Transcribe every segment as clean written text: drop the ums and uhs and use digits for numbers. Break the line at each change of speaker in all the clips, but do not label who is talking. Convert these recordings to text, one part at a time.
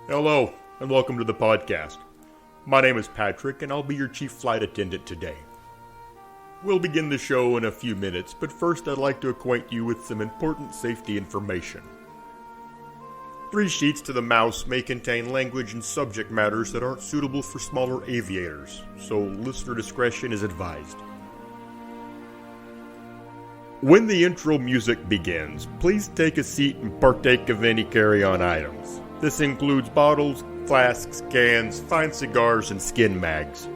Hello, and welcome to the podcast. My name is Patrick, and I'll be your chief flight attendant today. We'll begin the show in a few minutes, but first I'd like to acquaint you with some important safety information. 3 Sheets to the Mouse may contain language and subject matters that aren't suitable for smaller aviators, so listener discretion is advised. When the intro music begins, please take a seat and partake of any carry-on items. This includes bottles, flasks, cans, fine cigars, and skin mags.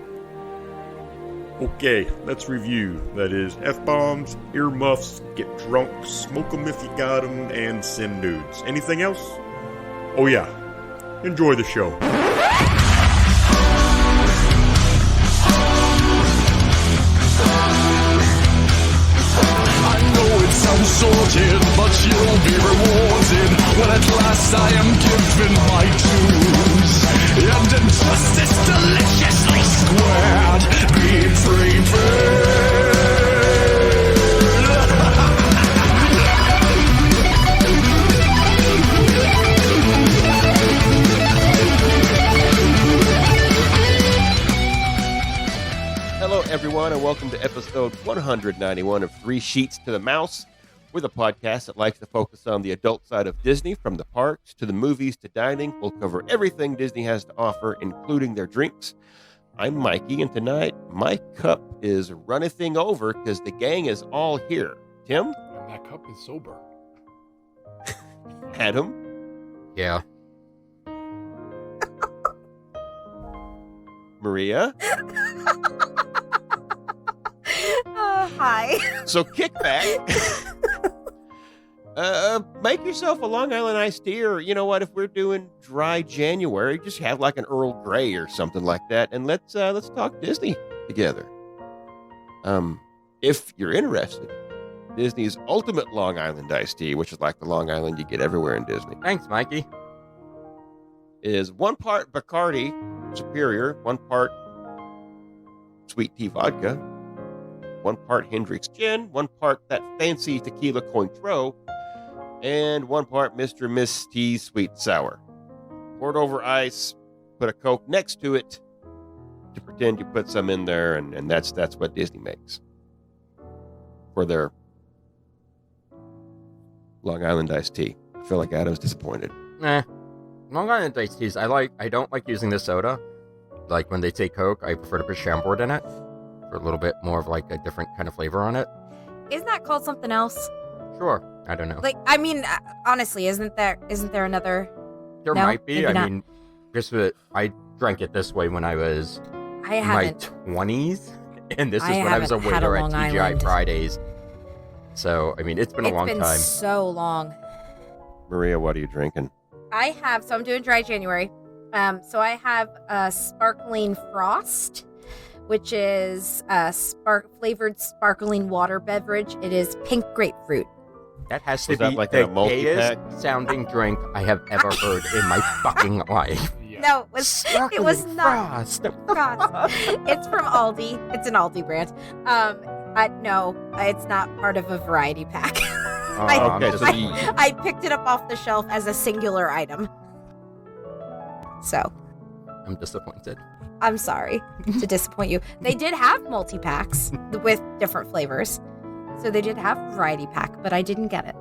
Okay, let's review. That is, F-bombs, earmuffs, get drunk, smoke 'em if you got 'em, and send nudes. Anything else? Oh yeah, enjoy the show.
Sounds sorted, but you'll be rewarded when at last I am given my dues. And injustice deliciously squared, be prepared.
Hello, everyone, and welcome to episode 191 of 3 Sheets to the Mouse. We're the podcast that likes to focus on the adult side of Disney, from the parks to the movies to dining. We'll cover everything Disney has to offer, including their drinks. I'm Mikey, and tonight my cup is runnething over because the gang is all here. Tim?
And that cup is sober.
Adam?
Yeah.
Maria?
Hi.
So kick back. Make yourself a Long Island iced tea, or you know what? If we're doing dry January, just have like an Earl Grey or something like that, and let's talk Disney together. If you're interested, Disney's ultimate Long Island iced tea, which is like the Long Island you get everywhere in Disney,
Thanks, Mikey.
is 1 part Bacardi Superior, 1 part sweet tea vodka, 1 part Hendrick's Gin, 1 part that fancy tequila Cointreau, and 1 part Mr. Miss T Sweet Sour. Poured over ice, put a Coke next to it to pretend you put some in there, and that's what Disney makes for their Long Island iced tea. I feel like Adam's disappointed.
Long Island iced teas. I don't like using the soda. Like when they say Coke, I prefer to put Chambord in it for a little bit more of like a different kind of flavor on it.
Isn't that called something else?
Sure. I don't know.
Like, I mean, honestly, isn't there another?
There
no,
might be.
maybe
I
not.
mean, just I drank it this way when I was
I
in my
haven't.
20s, and this is
I
when I was a
haven't had a
waiter at
Long
TGI
Island.
Fridays. So, I mean, it's been a long
It's been
time.
so long.
Maria, what are you drinking?
So I'm doing dry January. So I have a sparkling frost, which is a flavored sparkling water beverage. It is pink grapefruit.
That has to
Was that
be
like
the
a multi-pack?
gayest sounding drink I have ever heard in my fucking life.
Yeah.
No, it was not.
Frost.
Frost. It's from Aldi. It's an Aldi brand. No, it's not part of a variety pack.
I'm
okay, so
disappointed.
I picked it up off the shelf as a singular item. So,
I'm disappointed.
I'm sorry to disappoint you. They did have multi-packs with different flavors. So they did have a variety pack, but I didn't get it.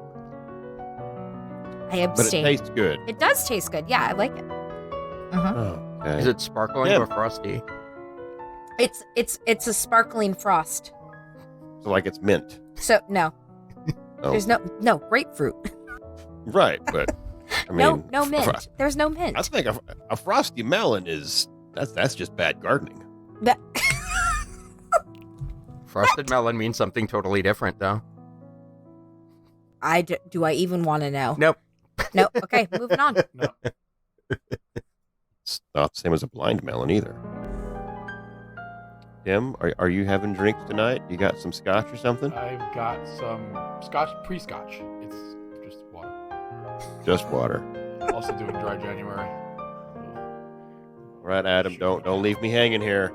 I
But it
abstained.
tastes good.
It does taste good. Yeah, I like it.
Okay.
Is it sparkling
Yeah.
or frosty?
It's a sparkling frost.
So like it's mint.
So no.
Oh.
There's no grapefruit.
Right, but I mean,
no mint. There's no mint.
I think a frosty melon that's just bad gardening.
That-
Frosted melon means something totally different, though.
do I even want to know?
Nope.
No. Okay, moving on.
No.
It's not the same as a blind melon either. Tim, are you having drinks tonight? You got some scotch or something?
I've got some scotch, pre-scotch. It's just water.
Just water.
Also doing dry January.
All right, Adam, don't leave me hanging here.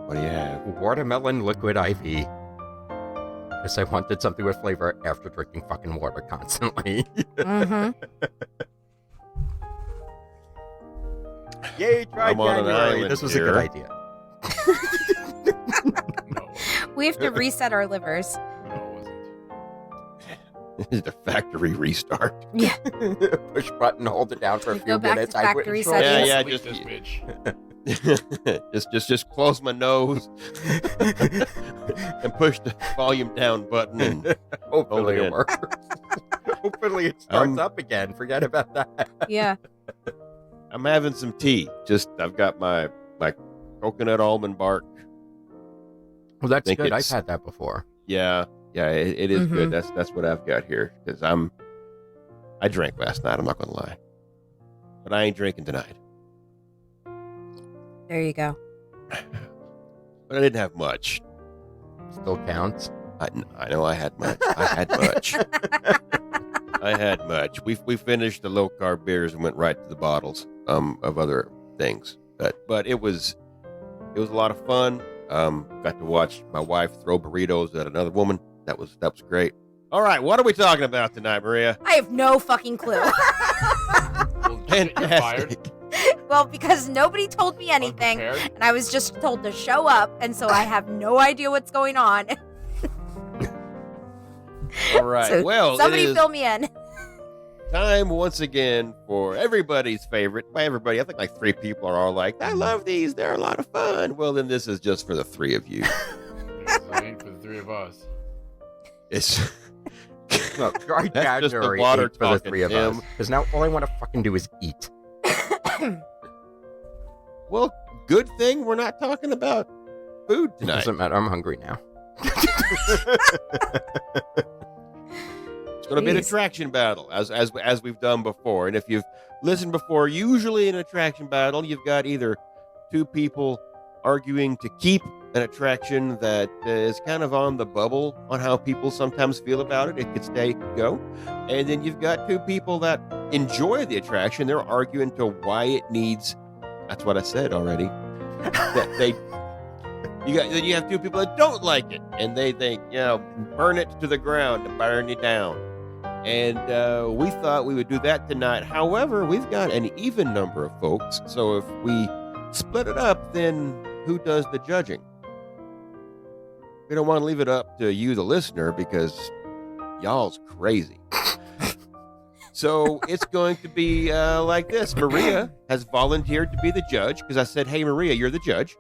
What do you have?
Watermelon liquid IV. Because I wanted something with flavor after drinking fucking water constantly.
Mm-hmm.
Yay, try
I'm on an
January.
island
This was
here.
a good idea.
No,
We have to reset our livers.
no, it wasn't.
The factory restart.
Yeah.
Push button, hold it down for a
We
few
go back to
minutes.
factory
control.
settings.
Yeah,
Delete
just-
this bitch.
just close my nose and push the volume down button. And
Hopefully
it
it
in.
works. Hopefully it starts
Um,
up again. Forget about that.
Yeah.
I'm having some tea. I've got my coconut almond bark.
Well, that's
think
good. I've
it's-
had that before.
Yeah, it is
Mhm.
good. That's what I've got here because I drank last night. I'm not gonna lie, but I ain't drinking tonight.
There you go.
But I didn't have much.
Still counts.
I know I had much. I had much. I had much. We finished the low carb beers and went right to the bottles of other things. But it was a lot of fun. Got to watch my wife throw burritos at another woman. That was great. All right, what are we talking about tonight, Maria?
I have no fucking clue.
Well, you're fired.
Well, because nobody told me anything,
Unprepared.
and I was just told to show up, and so I have no idea what's going on.
All right.
So
well,
somebody
it is
fill me in.
time once again for everybody's favorite. By everybody, I think like 3 people are all like, I love these. They're a lot of fun. Well, then this is just for the 3 of you.
This ain't for the 3 of us.
It's
No, try
That's just the
January
water
8th for the
talking,
3 of
Tim.
us. Because now all I want to fucking do is eat.
well, good thing we're not talking about food tonight.
Doesn't matter. I'm hungry now.
It's going to be an
Jeez.
attraction battle, as we've done before. And if you've listened before, usually in an attraction battle, you've got either 2 people arguing to keep an attraction that is kind of on the bubble on how people sometimes feel about it. It could stay, it could go. And then you've got 2 people that enjoy the attraction. They're arguing to why it needs. That's what I said already. Then you have 2 people that don't like it, and they think, burn it to the ground to burn you down. And we thought we would do that tonight. However, we've got an even number of folks, so if we split it up, then who does the judging? We don't want to leave it up to you, the listener, because y'all's crazy. So it's going to be like this. Maria has volunteered to be the judge because I said, hey, Maria, you're the judge.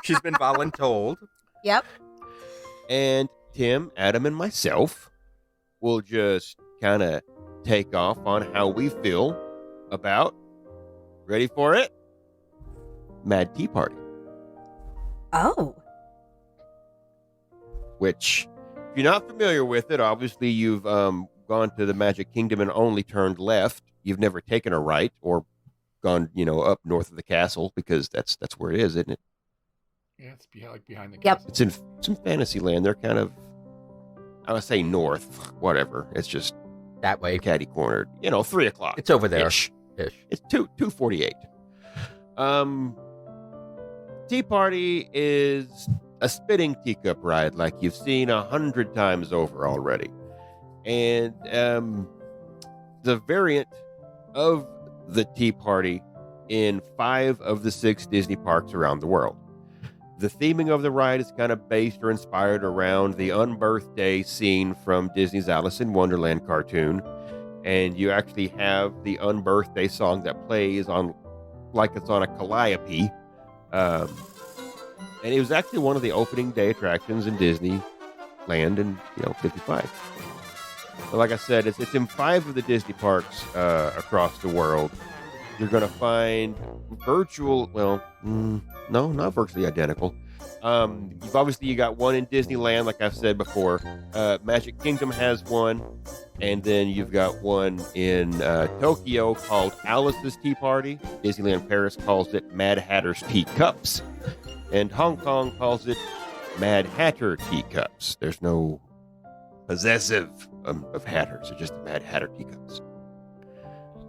She's been voluntold.
Yep.
And Tim, Adam, and myself will just kind of take off on how we feel about, ready for it? Mad Tea Party.
Oh.
Which, if you're not familiar with it, obviously you've gone to the Magic Kingdom and only turned left. You've never taken a right or gone, up north of the castle because that's where it is, isn't it?
Yeah, it's behind the
Yep.
castle.
It's in some Fantasyland. They're kind of, I would say north, whatever. It's just
That way.
catty cornered. 3 o'clock.
It's over there.
Ish.
Ish.
It's 2:48. Tea Party is a spinning teacup ride like you've seen 100 times over already. And the variant of the Tea Party in 5 of the 6 Disney parks around the world. The theming of the ride is kind of based or inspired around the unbirthday scene from Disney's Alice in Wonderland cartoon. And you actually have the unbirthday song that plays on, like it's on a calliope. And it was actually one of the opening day attractions in Disneyland in, 55. But like I said, it's in 5 of the Disney parks across the world. You're going to find no, not virtually identical. You got one in Disneyland, like I've said before. Magic Kingdom has one. And then you've got one in Tokyo called Alice's Tea Party. Disneyland Paris calls it Mad Hatter's Teacups. And Hong Kong calls it Mad Hatter Teacups. There's no possessive of hatters. They're just the Mad Hatter Teacups.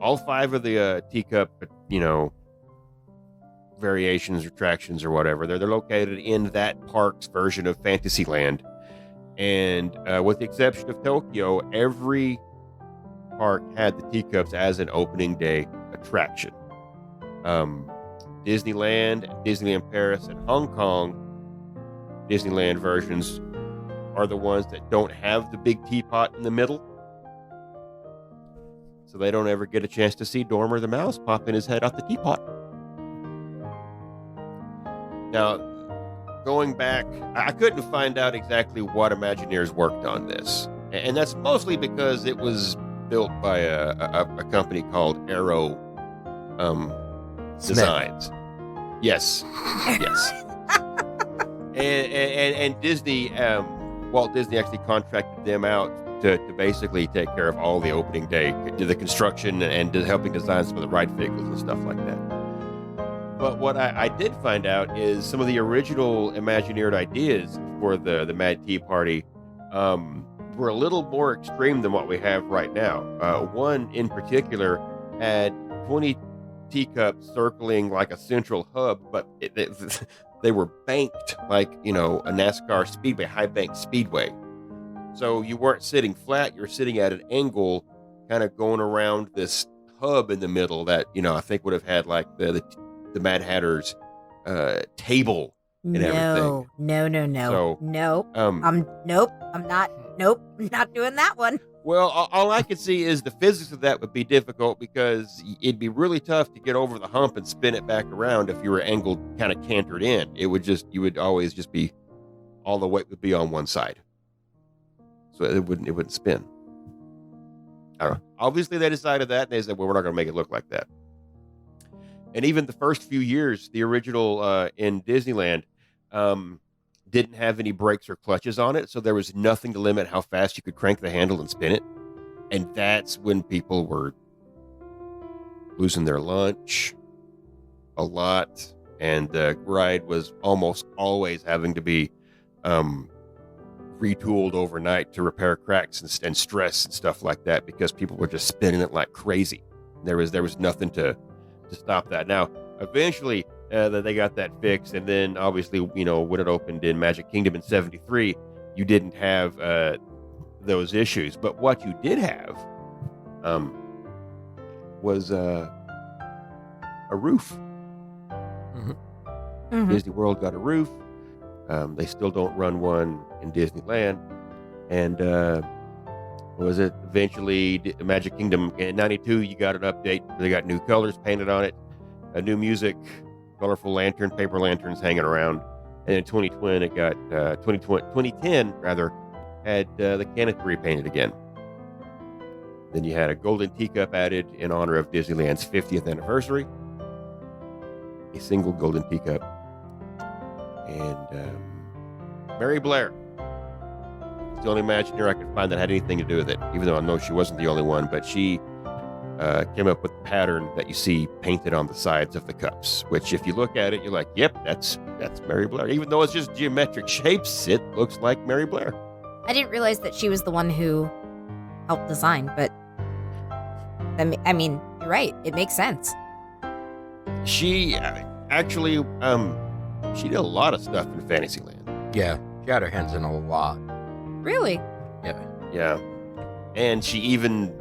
All 5 of the teacup, variations, attractions, or whatever, they're located in that park's version of Fantasyland. And with the exception of Tokyo, every park had the teacups as an opening day attraction. Disneyland, Disneyland Paris, and Hong Kong Disneyland versions are the ones that don't have the big teapot in the middle. So they don't ever get a chance to see Dormer the mouse popping his head out the teapot. Now, going back, I couldn't find out exactly what Imagineers worked on this. And that's mostly because it was built by a company called Arrow Designs. Yes. Yes. and Disney, Walt Disney actually contracted them out to basically take care of all the opening day, to the construction and helping design some of the ride vehicles and stuff like that. But what I did find out is some of the original Imagineered ideas for the Mad Tea Party were a little more extreme than what we have right now. One in particular had 20 teacups circling like a central hub, but they were banked like, a NASCAR speedway, high bank speedway. So you weren't sitting flat, you were sitting at an angle, kind of going around this hub in the middle that, I think would have had like the Mad Hatter's table and everything.
No.
So,
I'm not doing that one.
Well, all I could see is the physics of that would be difficult because it'd be really tough to get over the hump and spin it back around if you were angled kind of cantered in. You would always just be, all the weight would be on one side. So it wouldn't spin. I don't know. Obviously they decided that and they said, well, we're not going to make it look like that. And even the first few years, the original in Disneyland didn't have any brakes or clutches on it, so there was nothing to limit how fast you could crank the handle and spin it. And that's when people were losing their lunch a lot, and the ride was almost always having to be retooled overnight to repair cracks and stress and stuff like that because people were just spinning it like crazy. There was nothing to stop that. Now, eventually, they got that fixed, and then obviously, when it opened in Magic Kingdom in '73, you didn't have those issues. But what you did have was a roof.
Mm-hmm.
Mm-hmm.
Disney World got a roof. They still don't run one in Disneyland. And eventually Magic Kingdom in '92, you got an update. They got new colors painted on it, a new music, colorful paper lanterns hanging around. And in 2010, it got 2010 had the canopy painted again. Then you had a golden teacup added in honor of Disneyland's 50th anniversary. A single golden teacup. And Mary Blair. It's the only Imagineer I could find that had anything to do with it, even though I know she wasn't the only one, but she came up with the pattern that you see painted on the sides of the cups, which if you look at it, you're like, yep, that's Mary Blair. Even though it's just geometric shapes, it looks like Mary Blair.
I didn't realize that she was the one who helped design, but I mean, you're right. It makes sense.
She actually, she did a lot of stuff in Fantasyland.
Yeah, she had her hands in a lot.
Really?
Yeah. And she even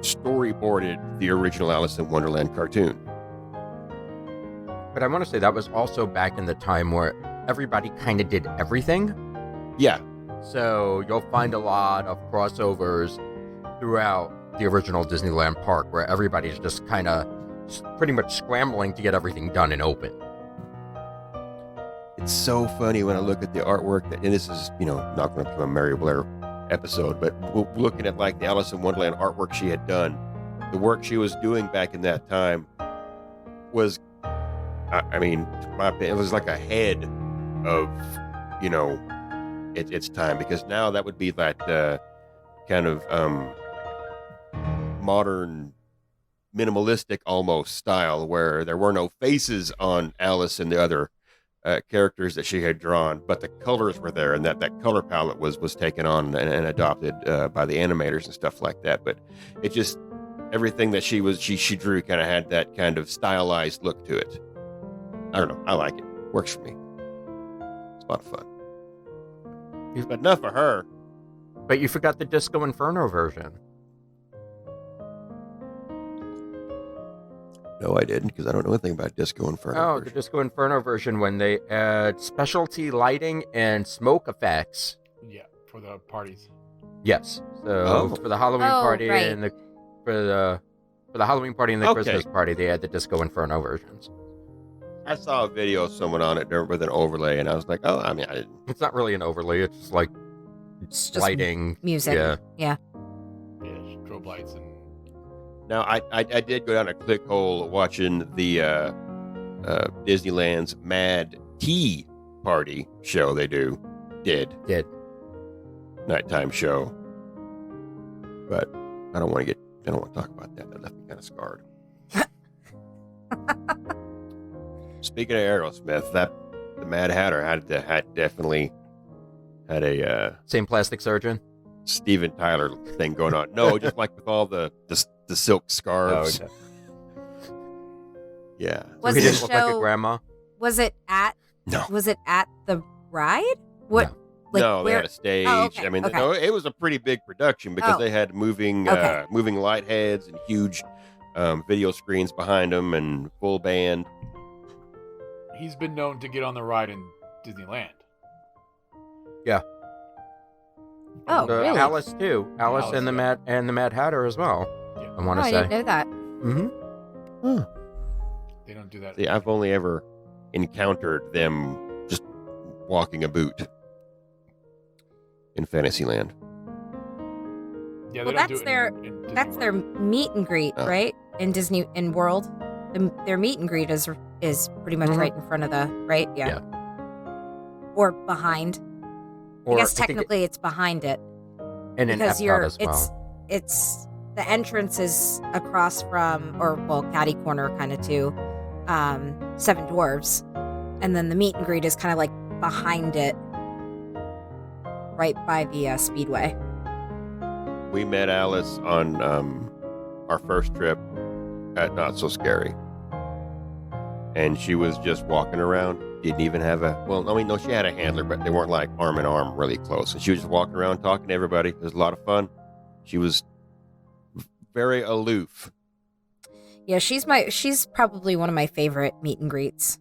storyboarded the original Alice in Wonderland cartoon.
But I want to say that was also back in the time where everybody kind of did everything.
Yeah.
So you'll find a lot of crossovers throughout the original Disneyland park where everybody's just kind of pretty much scrambling to get everything done and open.
It's so funny when I look at the artwork and this is, not going to become a Mary Blair episode, but looking at like the Alice in Wonderland artwork she had done, the work she was doing back in that time was, I mean, to my opinion, it was like ahead of, its time, because now that would be that kind of modern, minimalistic almost style where there were no faces on Alice and the other characters that she had drawn, but the colors were there, and that color palette was taken on and adopted by the animators and stuff like that. But it just, everything that she drew kind of had that kind of stylized look to it. I don't know. I like it. Works for me. It's a lot of fun. But enough for her.
But you forgot the Disco Inferno version.
No, I didn't, because I don't know anything about Disco Inferno.
Oh, the Disco Inferno version when they add specialty lighting and smoke effects.
Yeah, for the parties.
Yes. So
Oh.
for the Halloween party
right.
and for the Halloween party and the
Okay.
Christmas party, they had the Disco Inferno versions.
I saw a video of someone on it there with an overlay, and I was like, oh, I mean, I didn't.
It's not really an overlay. It's just like
It's just
lighting.
music.
Yeah.
Yeah.
Yeah, strobe lights and
Now, I did go down a click hole watching the Disneyland's Mad Tea Party show they did nighttime show. But I don't want to talk about that. That left me kind of scarred. Speaking of Aerosmith, the Mad Hatter had definitely had a
Same plastic surgeon.
Steven Tyler thing going on. No, just like with all the silk scarves.
Oh, okay.
Yeah.
Was
he
the
didn't look like a
show-
grandma.
Was it at
No.
the ride? What?
No.
Like
No, they
where?
had a stage.
Oh, okay,
I mean,
okay.
no, it was a pretty big production because
Oh.
they had moving
Okay.
moving light heads and huge video screens behind them and full band.
he's been known to get on the ride in Disneyland.
Oh, really?
Alice too. Alice
Alice,
and the
yeah.
Mad Hatter as well.
Yeah.
I want
Oh,
to
I
say.
didn't know that.
Mm-hmm.
They don't do that.
See, I've only ever encountered them just walking a boot in Fantasyland.
Yeah, they
Well,
don't do
that's
it
their-
in Disney
That's their
World.
meet and greet,
Oh.
right? In World, their meet and greet is pretty much
Mhm.
right in front of the right. Yeah.
Yeah.
Or behind.
Or
I guess
think
technically it's behind it
and in
because
Epcot as well.
it's the entrance is across from catty corner kind of to Seven Dwarfs, and then the meet and greet is kind of like behind it, right by the Speedway.
We met Alice on our first trip at Not So Scary. And she was just walking around. Didn't even have she had a handler, but they weren't like arm in arm really close. And she was just walking around talking to everybody. It was a lot of fun. She was very aloof.
Yeah, she's probably one of my favorite meet and greets.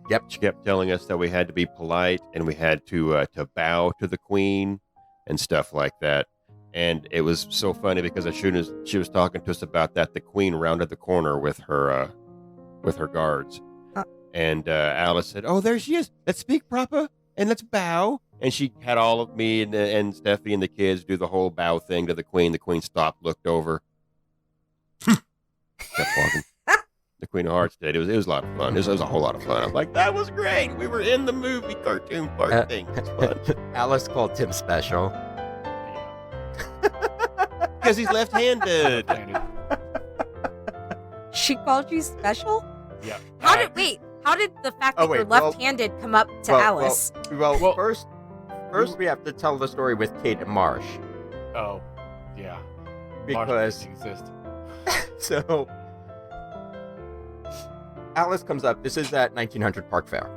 Yep. She kept telling us that we had to be polite and we had to bow to the queen and stuff like that. And it was so funny because as soon as she was talking to us about that, the queen rounded the corner with her guards. And Alice said, "Oh, there she is. Let's speak proper and let's bow." And she had all of me and Stephanie and the kids do the whole bow thing to the queen. The queen stopped, looked over, kept walking. The Queen of Hearts did. It was a lot of fun. It was a whole lot of fun. I'm like, that was great. We were in the movie cartoon part thing. It's fun.
Alice called Tim special.
Because he's left-handed.
Left-handed.
She called you special?
Yeah.
How did the fact that
Oh, wait,
you're
well-
left-handed come up to
Well,
Alice?
Well-
first we have to tell the story with Kate and Marsh.
Oh, yeah.
Because
Marsh doesn't exist.
so Alice comes up. This is at 1900 Park Fair.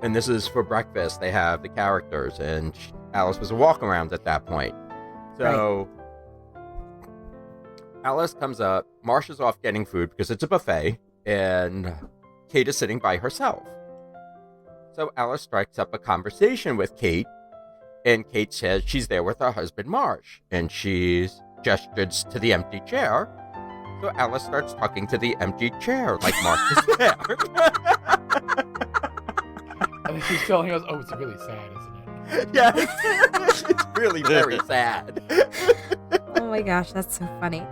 And this is for breakfast. They have the characters, and Alice was a walk around at that point. So Alice comes up. Marsh is off getting food because it's a buffet, and Kate is sitting by herself. So Alice strikes up a conversation with Kate, and Kate says she's there with her husband Marsh, and she gestures to the empty chair. So Alice starts talking to the empty chair like Marsh is there.
And then she's telling us, "Oh, it's really sad, isn't it?"
Yeah, it's really very sad.
Oh my gosh, that's so funny.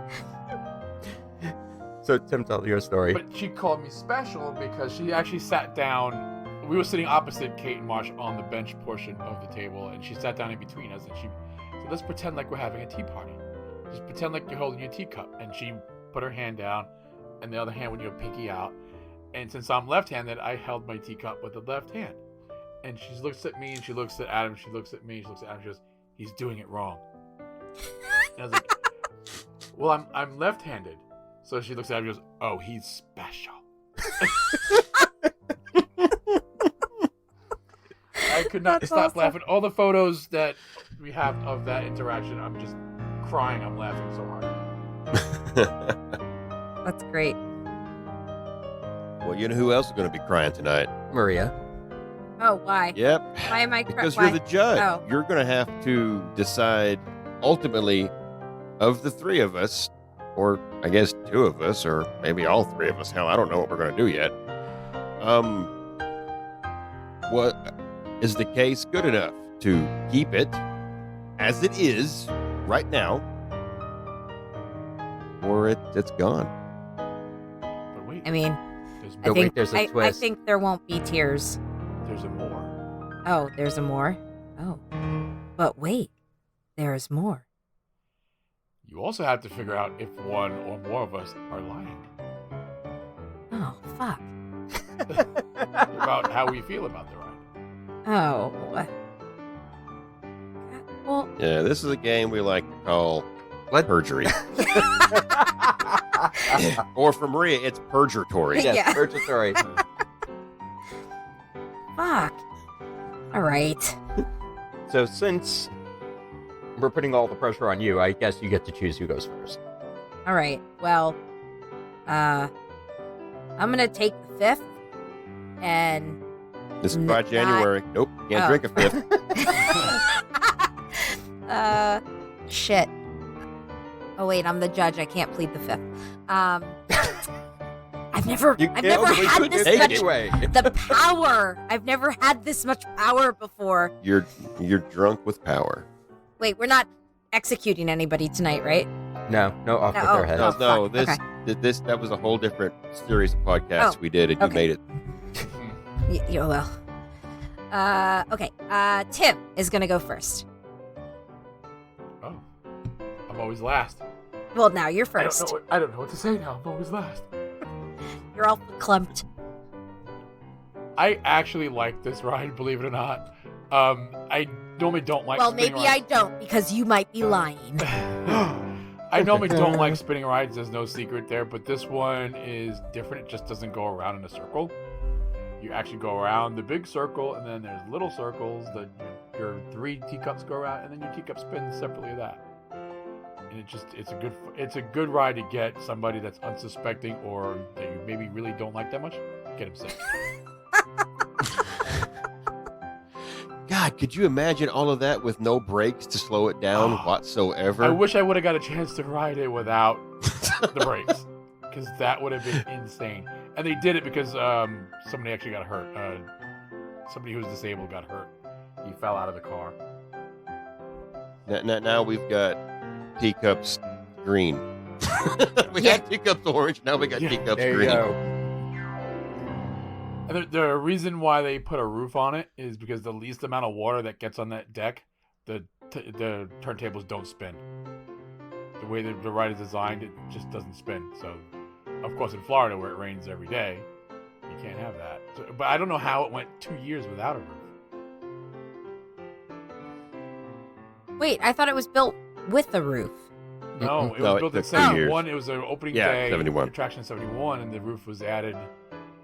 So Tim, tell your story.
But she called me special because she actually sat down. We were sitting opposite Kate and Marsh on the bench portion of the table, and she sat down in between us, and she said, "Let's pretend like we're having a tea party. Just pretend like you're holding your teacup." And she put her hand down, and the other hand with your pinky out. And since I'm left-handed, I held my teacup with the left hand. And she looks at me, and she looks at Adam. She looks at me, she looks at Adam. She goes, "He's doing it wrong." And I was like, "Well, I'm left-handed." So she looks at him and goes, "Oh, he's special." I could not
That's
stop
awesome.
laughing. All the photos that we have of that interaction, I'm just crying. I'm laughing so hard.
That's great.
Well, you know who else is going to be crying tonight?
Maria.
Oh, why?
Yep.
Why am I
Because
why?
you're the judge.
Oh.
You're going to have to decide, ultimately, of the three of us, or I guess two of us, or maybe all three of us. Hell, I don't know what we're going to do yet. What is the case good enough to keep it as it is right now, or it's gone?
But wait,
I mean,
there's,
But wait, there's a
I
twist.
think there won't be tears.
there's a more.
Oh, there's a more? Oh. But wait, there's more.
You also have to figure out if one or more of us are lying
Oh, fuck.
about how we feel about the ride.
Oh. Well,
Yeah, this is a game we like to call
Let-
perjury. Or for Maria, it's purgatory.
Yes,
Yeah.
purgatory.
fuck. All right.
So since we're putting all the pressure on you, I guess you get to choose who goes first.
All right. Well, I'm going to take the 5th and
This is by January. Nope, can't
Oh.
drink a fifth.
shit. Oh wait, I'm the judge. I can't plead the 5th. I've never
You
had this
take
much
it.
anyway.
the power. I've never had this much power before.
You're drunk with power.
Wait, we're not executing anybody tonight, right?
No, off with
No,
their heads.
No,
Oh,
no,
fuck.
that was a whole different series of podcasts
Oh,
we did, and you
okay.
made it.
Yeah, well. Okay. Tim is gonna go first.
Oh, I'm always last.
Well, now you're
I
first.
don't know what to say now. I'm always last.
You're all clumped.
I actually like this ride, believe it or not. I normally don't like.
Well,
spinning
maybe I
rides.
don't because you might be lying.
I normally don't like spinning rides. There's no secret there, but this one is different. It just doesn't go around in a circle. You actually go around the big circle, and then there's little circles that your 3 teacups go around, and then your teacup spins separately of that. And it's a good ride to get somebody that's unsuspecting or that you maybe really don't like that much. Get him sick.
God, could you imagine all of that with no brakes to slow it down whatsoever?
I wish I would have got a chance to ride it without the brakes, because that would have been insane. And they did it because somebody actually got hurt. Somebody who was disabled got hurt. He fell out of the car.
Now we've got teacups green. We had teacups orange. Now we got
Yeah,
teacups
There you
green.
go.
And the reason why they put a roof on it is because the least amount of water that gets on that deck, the turntables don't spin. The way the ride is designed, it just doesn't spin. So, of course, in Florida, where it rains every day, you can't have that. So, but I don't know how it went 2 years without a roof.
Wait, I thought it was built with a roof.
No, it
No,
was
it
built in
took 2 years.
71. It was an opening
Yeah,
day
71.
attraction in 71, and the roof was added.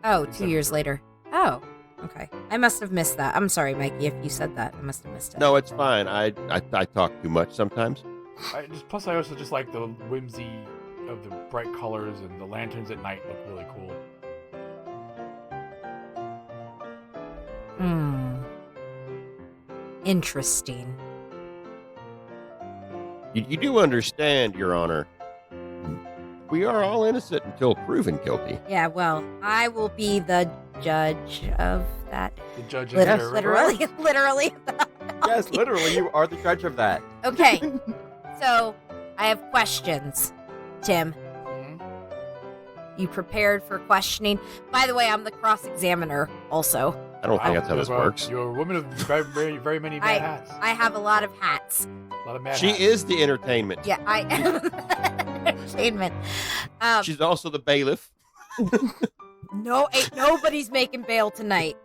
Oh, 2 years later. Oh, okay. I must have missed that. I'm sorry, Mikey, if you said that. I must have missed it.
No, it's fine. I talk too much sometimes.
Plus, I also just like the whimsy of the bright colors, and the lanterns at night look really cool.
Interesting.
You do understand, Your Honor. We are all innocent until proven guilty.
Yeah, well, I will be the judge of that.
The judge is
Yes,
there.
Literally, literally.
Yes, literally, you are the judge of that.
Okay, so I have questions, Tim.
Mhm.
You prepared for questioning? By the way, I'm the cross-examiner also.
I don't think that's how this
Well,
works.
You're a woman of very, very many bad hats.
I have a lot of hats.
A lot of mad
She
hats.
is the entertainment.
Yeah, I am entertainment.
She's also the bailiff.
No, ain't nobody's making bail tonight.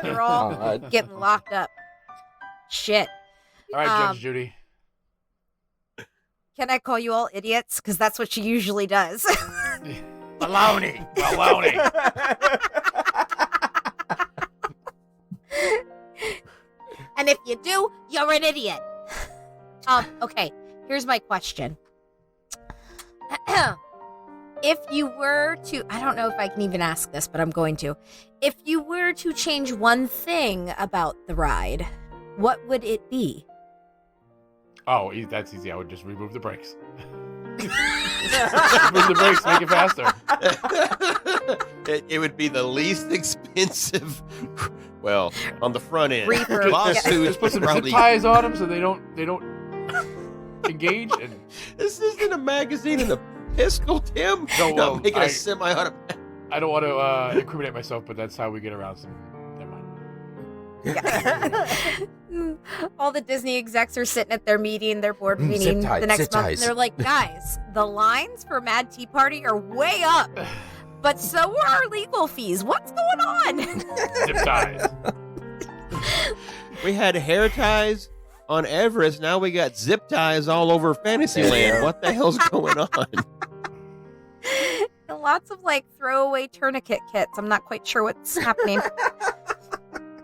You're all
God.
getting locked up. Shit.
All right, Judge Judy.
Can I call you all idiots? Because that's what she usually does.
Baloney.
And if you do, you're an idiot. Okay, here's my question. If you were to, I don't know if I can even ask this, but I'm going to. If you were to change one thing about the ride, what would it be?
Oh, that's easy. I would just remove the brakes. Remove the brakes, make it faster.
It would be the least expensive. Well, on the front end,
Reefer.
lawsuit
Just put some
probably.
zip ties on them so they don't engage. And
This isn't a magazine and a pistol, Tim.
No,
Not
well,
making
I-
a semi-automatic.
I don't want to incriminate myself, but that's how we get around some. Never mind.
All the Disney execs are sitting at their meeting, their board
Zip
meeting
ties,
the next
zip
month,
ties.
and they're like, guys, the lines for Mad Tea Party are way up, but so are our legal fees. What's going on?
Zip ties.
We had hair ties on Everest. Now we got zip ties all over Fantasyland. What the hell's going on?
And lots of like throwaway tourniquet kits. I'm not quite sure what's happening.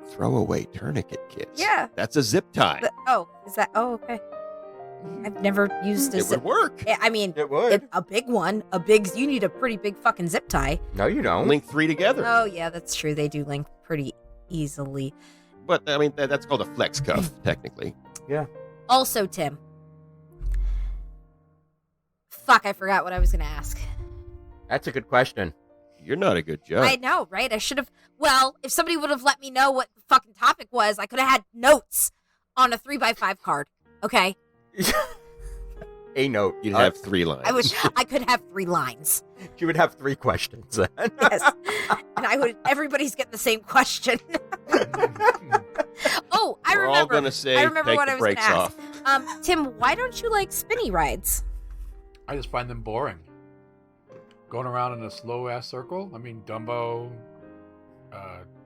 Throwaway tourniquet kits.
Yeah.
That's a zip tie.
Is that? Oh, okay. I've never used a
It would
zip.
work.
I mean,
It would.
a big one. You need a pretty big fucking zip tie.
No, you don't.
Link three together.
Oh, yeah, that's true. They do link pretty easily.
But, I mean, that's called a flex cuff, technically.
Also, Tim. Fuck, I forgot what I was going to ask.
That's a good question.
You're not a good judge.
I know, right? I should have. Well, if somebody would have let me know what the fucking topic was, I could have had notes on a 3x5 card. Okay?
A note.
You'd have 3 lines.
I could have 3 lines.
You would have 3 questions.
Yes. And everybody's getting the same question. Oh, I
We're all
remember.
going to say,
I remember
take
what
the
I was going to
brakes
ask.
off.
Tim, why don't you like spinny rides?
I just find them boring. Going around in a slow ass circle. I mean, Dumbo,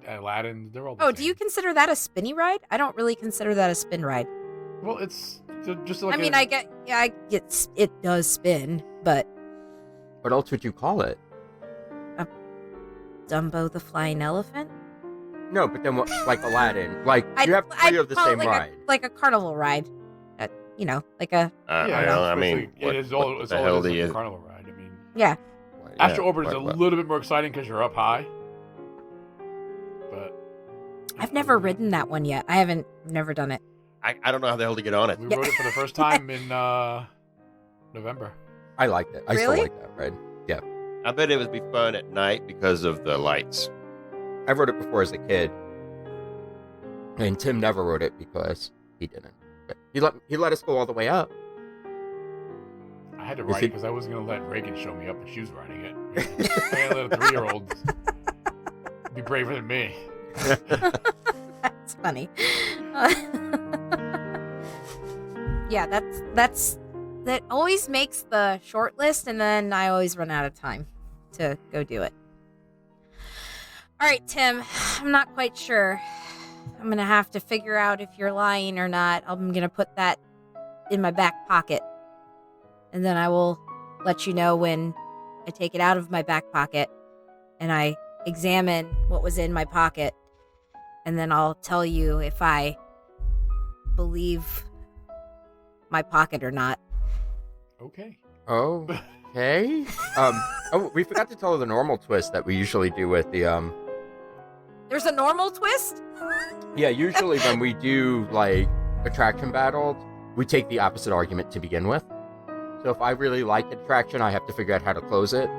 Aladdin, they're all. The
Oh,
same.
do you consider that a spinny ride? I don't really consider that a spin ride.
Well, it's just like.
I mean, I get it does spin, but
What else would you call it?
Dumbo the Flying Elephant?
No, but then what, like Aladdin. Like, you have 3 of the
call it
same
like
ride.
like a carnival ride. Like a
I
Yeah,
don't. I
it's
mean,
basically-
what,
it is all.
what
It's
the
all
hell
it
do
is like
you?
a carnival ride. I mean,
yeah.
Astro Orbit is a
what-
little bit more exciting because you're up high. But
I've never ridden that one yet. I haven't never done it.
I don't know how the hell to get on it.
we rode it for the first time in November.
I liked it. I still
Really?
like that ride. Yeah.
I bet it would be fun at night because of the lights.
I rode it before as a kid. And Tim never rode it because he didn't. But he let us go all the way up.
I had to
Is
ride
it-
it because I wasn't going to let Reagan show me up when she was riding it. I can't let a 3-year-old be braver than me.
That's funny. Yeah, that always makes the short list, and then I always run out of time to go do it. All right, Tim, I'm not quite sure. I'm gonna have to figure out if you're lying or not. I'm gonna put that in my back pocket, and then I will let you know when I take it out of my back pocket and I examine what was in my pocket, and then I'll tell you if I believe my pocket or not.
Okay.
Okay. We forgot to tell her the normal twist that we usually do with the
There's a normal twist?
Yeah, usually when we do like attraction battles, we take the opposite argument to begin with. So if I really like the attraction, I have to figure out how to close it.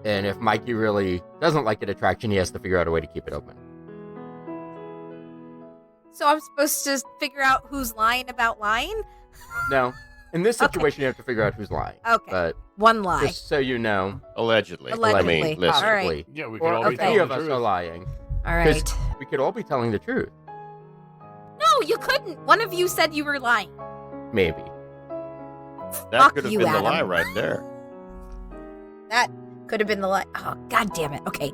And if Mikey really doesn't like the attraction, he has to figure out a way to keep it open.
So I'm supposed to figure out who's lying about lying?
No. In this
Okay.
situation, you have to figure out who's lying.
Okay.
But
One lie.
just so you know,
Allegedly.
Allegedly.
I mean, listen.
All right.
possibly,
Yeah, we could
or
all be
if
okay.
any
telling
of
the
us
truth.
are lying,
All right.
we could all be telling the truth.
No, you couldn't. One of you said you were lying.
Maybe.
That
Fuck
could have
you,
been the
Adam.
lie right there.
That could have been the lie. Oh, god damn it. Okay.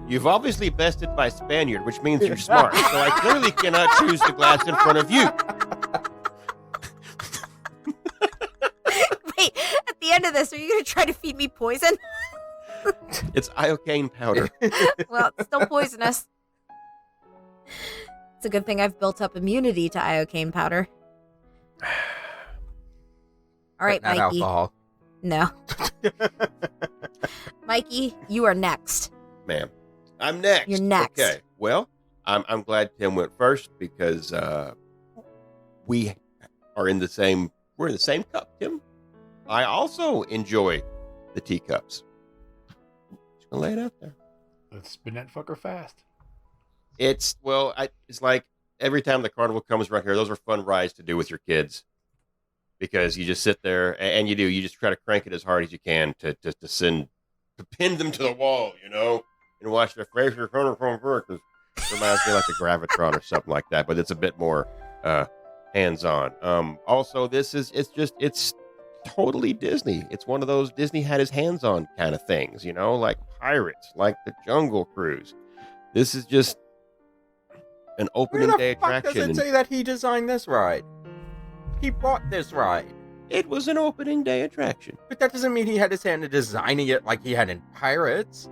You've obviously bested my Spaniard, which means you're smart. So I clearly cannot choose the glass in front of you.
Wait, at the end of this, are you going to try to feed me poison?
It's iocane powder.
Well, it's still poisonous. It's a good thing I've built up immunity to iocane powder. All right,
But not
Mikey.
alcohol.
No. Mikey, you are next.
Ma'am. I'm next.
You're next.
Okay. Well, I'm glad Tim went first because we are in the same cup, Tim. I also enjoy the teacups. Just gonna lay it out there.
Let's spin that fucker fast.
It's like every time the carnival comes around here, those are fun rides to do with your kids because you just sit there and you just try to crank it as hard as you can to pin them to the wall, and watch their faces because it reminds me like a Gravitron or something like that, but it's a bit more hands-on. Also, it's totally Disney. It's one of those Disney had his hands on kind of things, like Pirates, like the Jungle Cruise. This is just an opening day attraction.
Where the fuck does it say that he designed this ride? He bought this ride.
It was an opening day attraction.
But that doesn't mean he had his hand in designing it like he had in Pirates.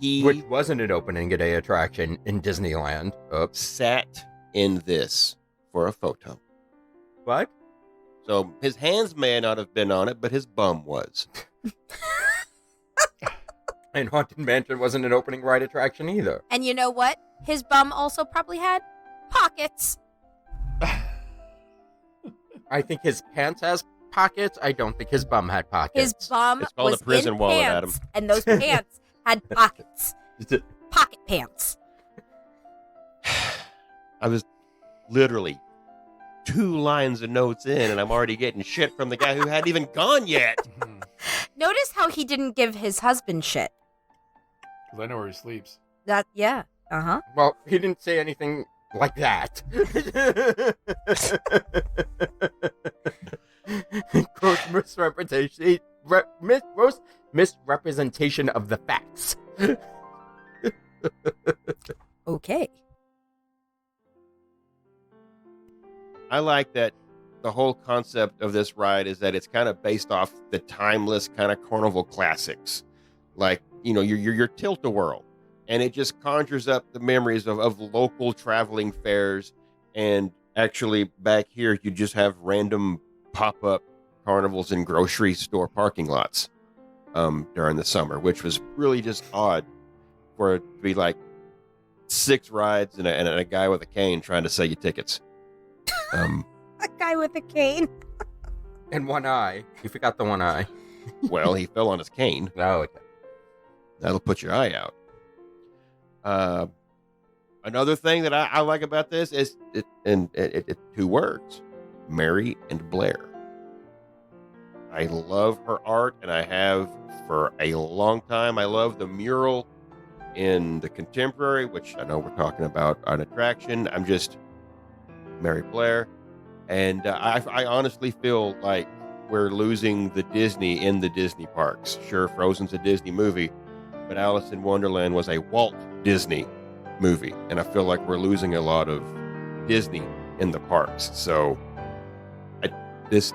Which wasn't an opening day attraction in Disneyland. Oops.
Sat in this for a photo.
What?
So his hands may not have been on it, but his bum was.
And Haunted Mansion wasn't an opening ride attraction either.
And you know what? His bum also probably had pockets.
I think his pants has pockets. I don't think his bum had pockets.
His bum
It's called
was
a prison
in
wallet,
pants,
Adam.
and those pants had pockets. Pocket pants.
I was literally 2 lines of notes in, and I'm already getting shit from the guy who hadn't even gone yet.
Notice how he didn't give his husband shit.
'Cause I know where he sleeps.
Yeah. Uh-huh.
Well, he didn't say anything like that. Gross misrepresentation of the facts.
Okay.
I like that the whole concept of this ride is that it's kind of based off the timeless kind of carnival classics. Like, your Tilt-A-Whirl. And it just conjures up the memories of local traveling fairs. And actually, back here, you just have random pop-up carnivals in grocery store parking lots during the summer, which was really just odd for it to be like 6 rides and a guy with a cane trying to sell you tickets.
A guy with a cane.
And one eye. You forgot the one eye.
Well, he fell on his cane.
Oh, okay.
That'll put your eye out. Another thing that I like about this is it 2 words: Mary and Blair. I love her art, and I have for a long time. I love the mural in the Contemporary, which I know we're talking about an attraction. I'm just Mary Blair, and I honestly feel like we're losing the Disney in the Disney parks. Sure, Frozen's a Disney movie, but Alice in Wonderland was a Walt Disney movie, and I feel like we're losing a lot of Disney in the parks. So it's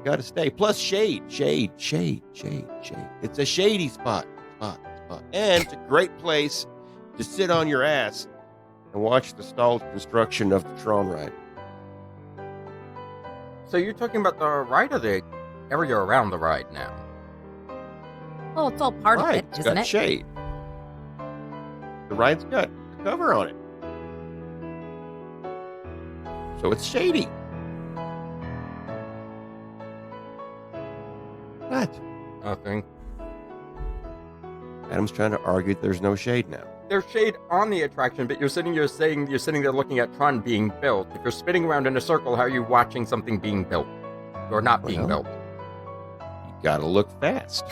got to stay. Plus shade. It's a shady spot, and it's a great place to sit on your ass and watch the stalled construction of the Tron ride.
So you're talking about the ride or the area around the ride now?
Well, it's all part of it,
It's
isn't
got
it?
shade. The ride's got a cover on it, so it's shady. What?
Nothing.
Adam's trying to argue that there's no shade now.
There's shade on the attraction, but you're sitting there looking at Tron being built. If you're spinning around in a circle, how are you watching something being built? Or not being built?
You gotta look fast.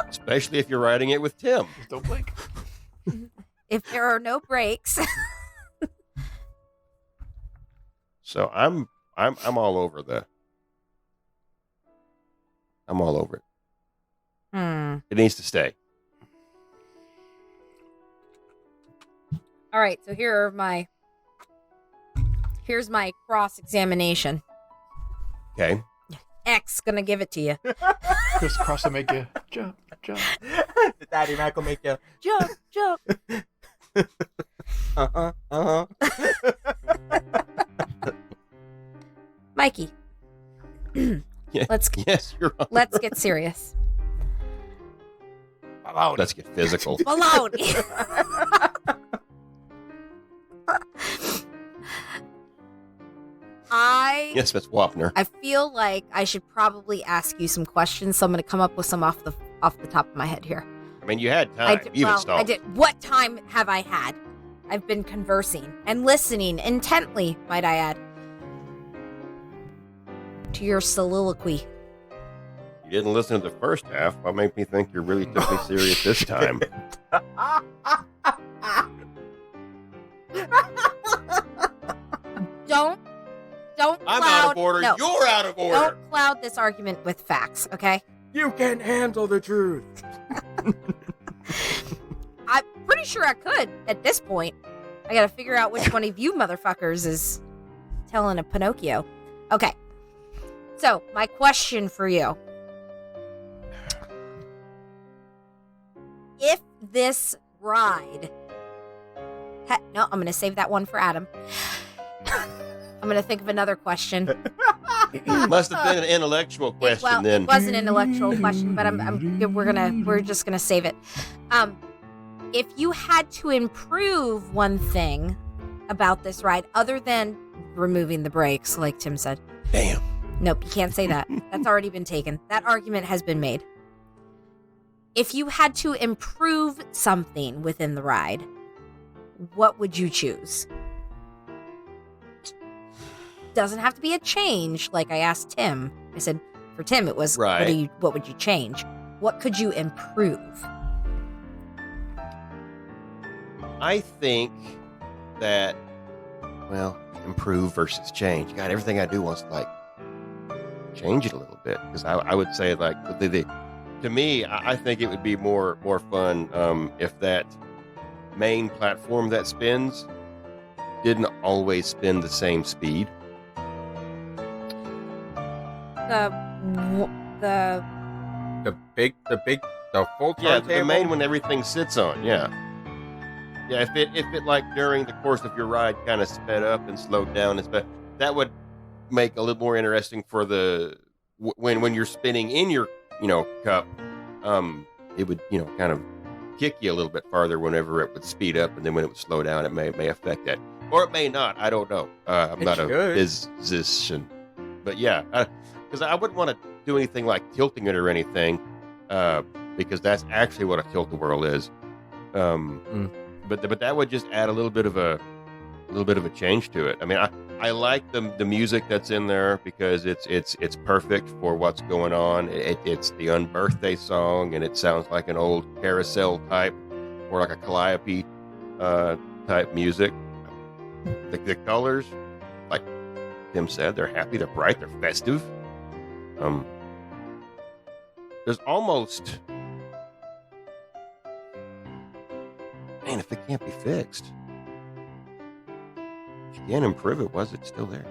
Especially if you're riding it with Tim.
Just don't blink.
If there are no brakes.
So I'm all over I'm all over it. It needs to stay.
All right, so here's my cross-examination.
Okay.
X gonna give it to you.
Crisscross will make you jump.
The Daddy Mac will make you.
Jump.
Uh-huh.
Mikey,
Yeah. Yes, Your Honor.
Let's get serious.
Let's get physical.
Baloney.
Yes, Miss Wapner.
I feel like I should probably ask you some questions, so I'm going to come up with some off the top of my head here.
I mean, you had time.
I did. What time have I had? I've been conversing and listening intently, might I add, to your soliloquy.
You didn't listen to the first half. What made me think you really took me serious this time?
Don't
I'm
cloud,
out of order.
no,
You're out of order.
Don't cloud this argument with facts, okay?
You can't handle the truth.
I'm pretty sure I could at this point. I gotta figure out which one of you motherfuckers is telling a Pinocchio. Okay. So, my question for you. If this ride... No, I'm gonna save that one for Adam. I'm gonna think of another question.
Must have been an intellectual question
Well,
then.
it was an intellectual question, but we're just gonna save it. If you had to improve one thing about this ride, other than removing the brakes, like Tim said.
Damn.
Nope, you can't say that. That's already been taken. That argument has been made. If you had to improve something within the ride, what would you choose? Doesn't have to be a change, like I asked Tim. I said, for Tim, it was,
right.
what would you change? What could you improve?
I think that, well, improve versus change. God, everything I do wants to, like, change it a little bit. Because I would say, like, to me, I think it would be more fun if that main platform that spins didn't always spin the same speed.
The full
Yeah,
turntable?
the main one everything sits on. Yeah, if it like during the course of your ride kind of sped up and slowed down, that would make a little more interesting for the when you're spinning in your cup. It would kind of kick you a little bit farther whenever it would speed up, and then when it would slow down, it may affect that, or it may not. I don't know. I'm not a physician, but yeah, because I wouldn't want to do anything like tilting it or anything, because that's actually what a tilt-a-whirl is. But that would just add a little bit of a change to it. I mean, I like the music that's in there because it's perfect for what's going on. It's the unbirthday song, and it sounds like an old carousel type or like a calliope type music. The colors, like Tim said, they're happy, they're bright, they're festive. There's almost, man, if it can't be fixed, if you can't improve it, was it still there?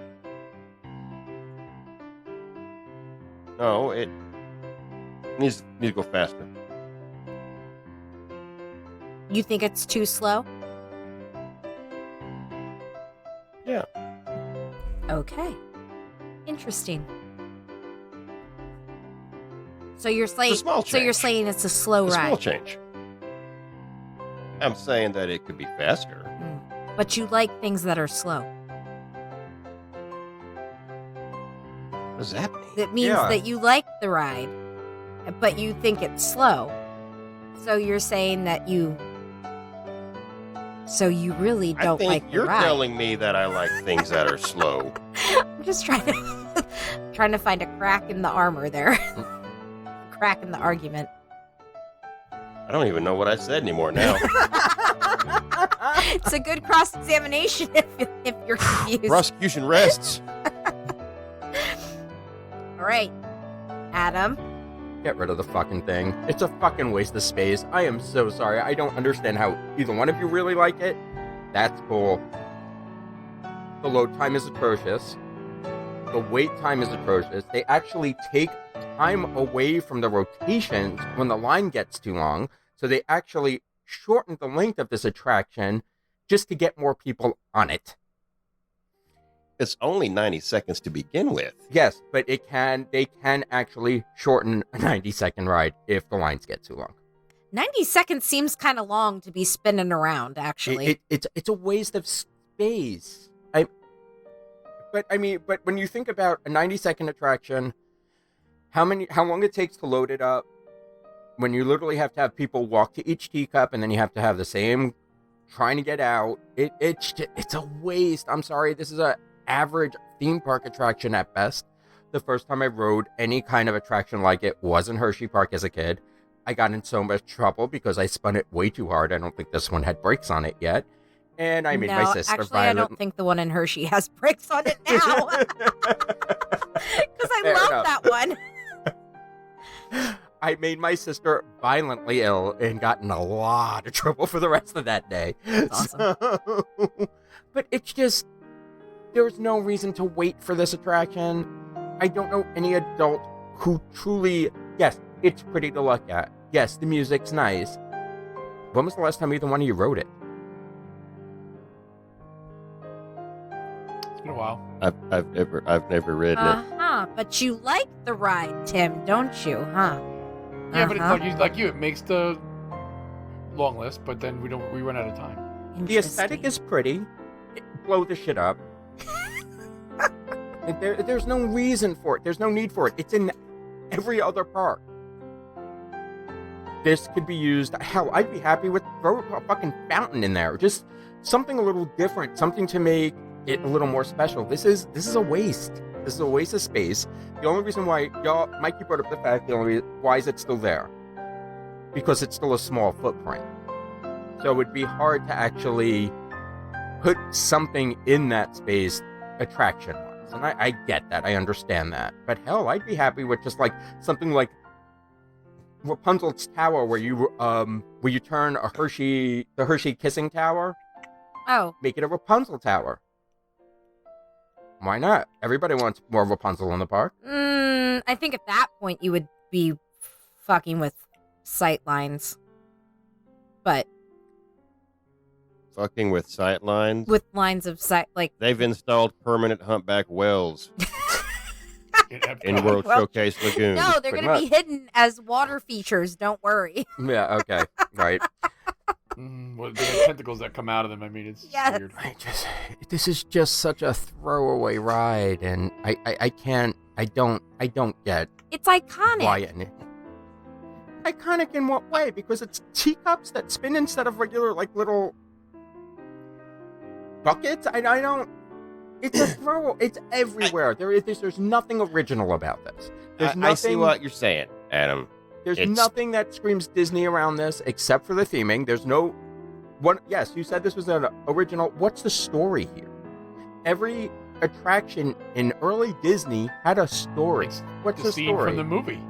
No, it needs to go faster.
You think it's too slow?
Yeah.
Okay. Interesting. So you're saying
It's a small change.
you're saying it's a slow
A
ride.
small change. I'm saying that it could be faster.
But you like things that are slow.
What does that mean?
That means that you like the ride, but you think it's slow. So you're saying that you really
I
don't
think
like the
you're
ride.
telling me that I like things that are slow.
I'm just trying to find a crack in the armor there. Crack in the argument.
I don't even know what I said anymore now.
It's a good cross-examination if you're confused.
Prosecution rests.
All right, Adam.
Get rid of the fucking thing. It's a fucking waste of space. I am so sorry. I don't understand how either one of you really like it. That's cool. The load time is atrocious. The wait time is atrocious. They actually take time away from the rotations when the line gets too long. So they actually shorten the length of this attraction just to get more people on it.
It's only 90 seconds to begin with.
Yes, but they can actually shorten a 90-second ride if the lines get too long.
90 seconds seems kind of long to be spinning around, actually.
It's a waste of space. But when you think about a 90-second attraction, how long it takes to load it up, when you literally have to have people walk to each teacup and then you have to have the same trying to get out, it's a waste. I'm sorry, this is a average theme park attraction at best. The first time I rode any kind of attraction like it was in Hershey Park as a kid. I got in so much trouble because I spun it way too hard. I don't think this one had brakes on it yet. And I made my sister
actually, I don't think the one in Hershey has brakes on it now. Because I love that one.
I made my sister violently ill and got in a lot of trouble for the rest of that day.
That's awesome.
But it's just, there's no reason to wait for this attraction. I don't know any adult who truly, yes, it's pretty to look at. Yes, the music's nice. When was the last time either one of you rode it?
It's been a while.
I've never ridden it.
But you like the ride, Tim, don't you? Huh?
Yeah, but like you, it makes the long list, but then we run out of time.
The aesthetic is pretty. Blow the shit up. There's no reason for it. There's no need for it. It's in every other park. This could be used. Hell, I'd be happy with throw a fucking fountain in there. Just something a little different. Something to make it a little more special. This is a waste. This is a waste of space. The only reason why Mikey brought up the fact, why is it still there? Because it's still a small footprint. So it would be hard to actually put something in that space attraction-wise. And I get that. I understand that. But hell, I'd be happy with just like something like Rapunzel's Tower, where you turn the Hershey kissing tower.
Oh.
Make it a Rapunzel Tower. Why not? Everybody wants more Rapunzel in the park.
I think at that point you would be fucking with sight lines. But
Fucking with sight lines?
with lines of sight, like
They've installed permanent humpback wells in World
Well,
Showcase Lagoon.
no, they're going to be hidden as water features. Don't worry.
Yeah, okay. Right.
Well, they have tentacles that come out of them. I mean, it's
Yes.
weird.
This is just such a throwaway ride, and I don't get
It's iconic.
why iconic in what way? Because it's teacups that spin instead of regular, like, little buckets? I don't... It's a throw... It's everywhere. There's nothing original about this. There's nothing...
I see what you're saying, Adam.
There's nothing that screams Disney around this except for the theming. There's no... Yes, you said this was an original. What's the story here? Every attraction in early Disney had a story. What's the
scene
story?
from the movie.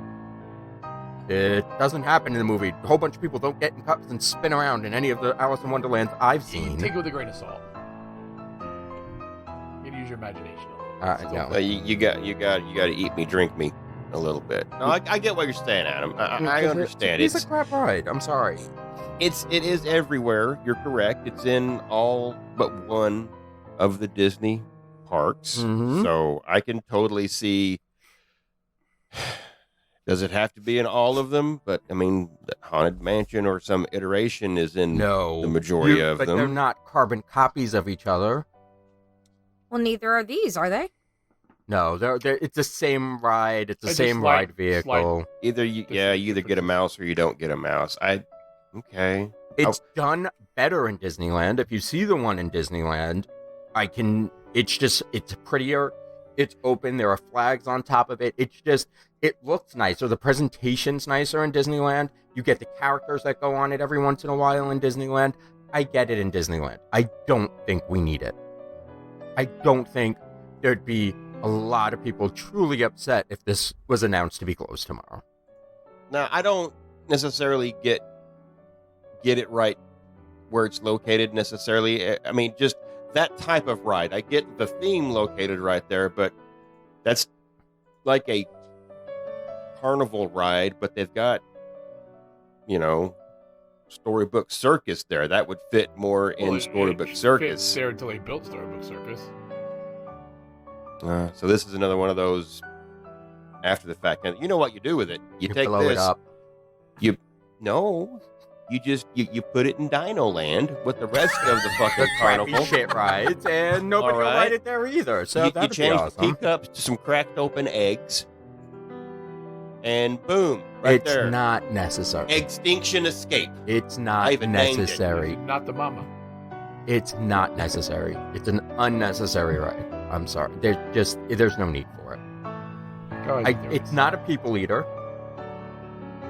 It doesn't happen in the movie. A whole bunch of people don't get in cups and spin around in any of the Alice in Wonderlands I've seen.
Take it with a grain of salt. You use your imagination.
No.
You got to eat me, drink me a little bit. No, I get what you're saying, Adam. I understand.
It's a crap ride. I'm sorry.
It is everywhere. You're correct. It's in all but one of the Disney parks.
Mhm.
So I can totally see. Does it have to be in all of them? But I mean, the Haunted Mansion or some iteration is in the majority of
but
them.
they're not carbon copies of each other.
Well, neither are these, are they?
No, they're it's the same ride. It's the
Just
same
slide-
ride vehicle.
Either you either get a mouse or you don't get a mouse. Okay.
It's done better in Disneyland. If you see the one in Disneyland, it's prettier. It's open. There are flags on top of it. It looks nicer. The presentation's nicer in Disneyland. You get the characters that go on it every once in a while in Disneyland. I get it in Disneyland. I don't think we need it. I don't think there'd be a lot of people truly upset if this was announced to be closed tomorrow.
Now, I don't necessarily get it right where it's located necessarily. I mean, just that type of ride. I get the theme located right there, but that's like a carnival ride, but they've got, Storybook Circus there. That would fit more in Storybook Circus.
Fits there until they built Storybook Circus.
So this is another one of those after the fact. And you know what you do with it? You take
blow
this.
it up.
No. You put it in Dino Land with the rest of the fucking
Crappy
carnival.
shit rides, and nobody will
Alright.
ride it there either. So
you
that'd be
change the
awesome.
teacups to some cracked open eggs, and boom, right
It's
there.
not necessary.
Extinction Escape.
It's
I
not
even named it.
necessary.
Not the mama.
It's not necessary. It's an unnecessary ride. I'm sorry. There's no need for it.
Go ahead,
It's not a people eater,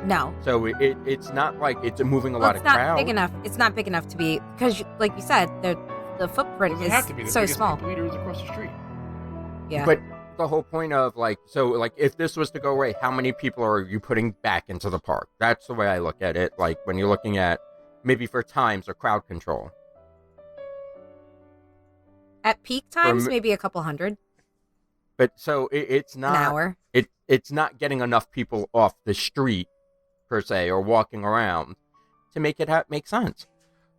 No.
so it's not like it's moving a
Well,
lot
it's
of
not
crowd.
big enough. It's not big enough to be because, like you said, the footprint
Doesn't have to be.
is
The
so
biggest
small.
people eater is across the street.
Yeah.
But the whole point of if this was to go away, how many people are you putting back into the park? That's the way I look at it. Like when you're looking at maybe for times or crowd control.
At peak times,
From-
maybe a couple hundred
But so it's
an
not
hour.
it's not getting enough people off the street per se or walking around to make it make sense.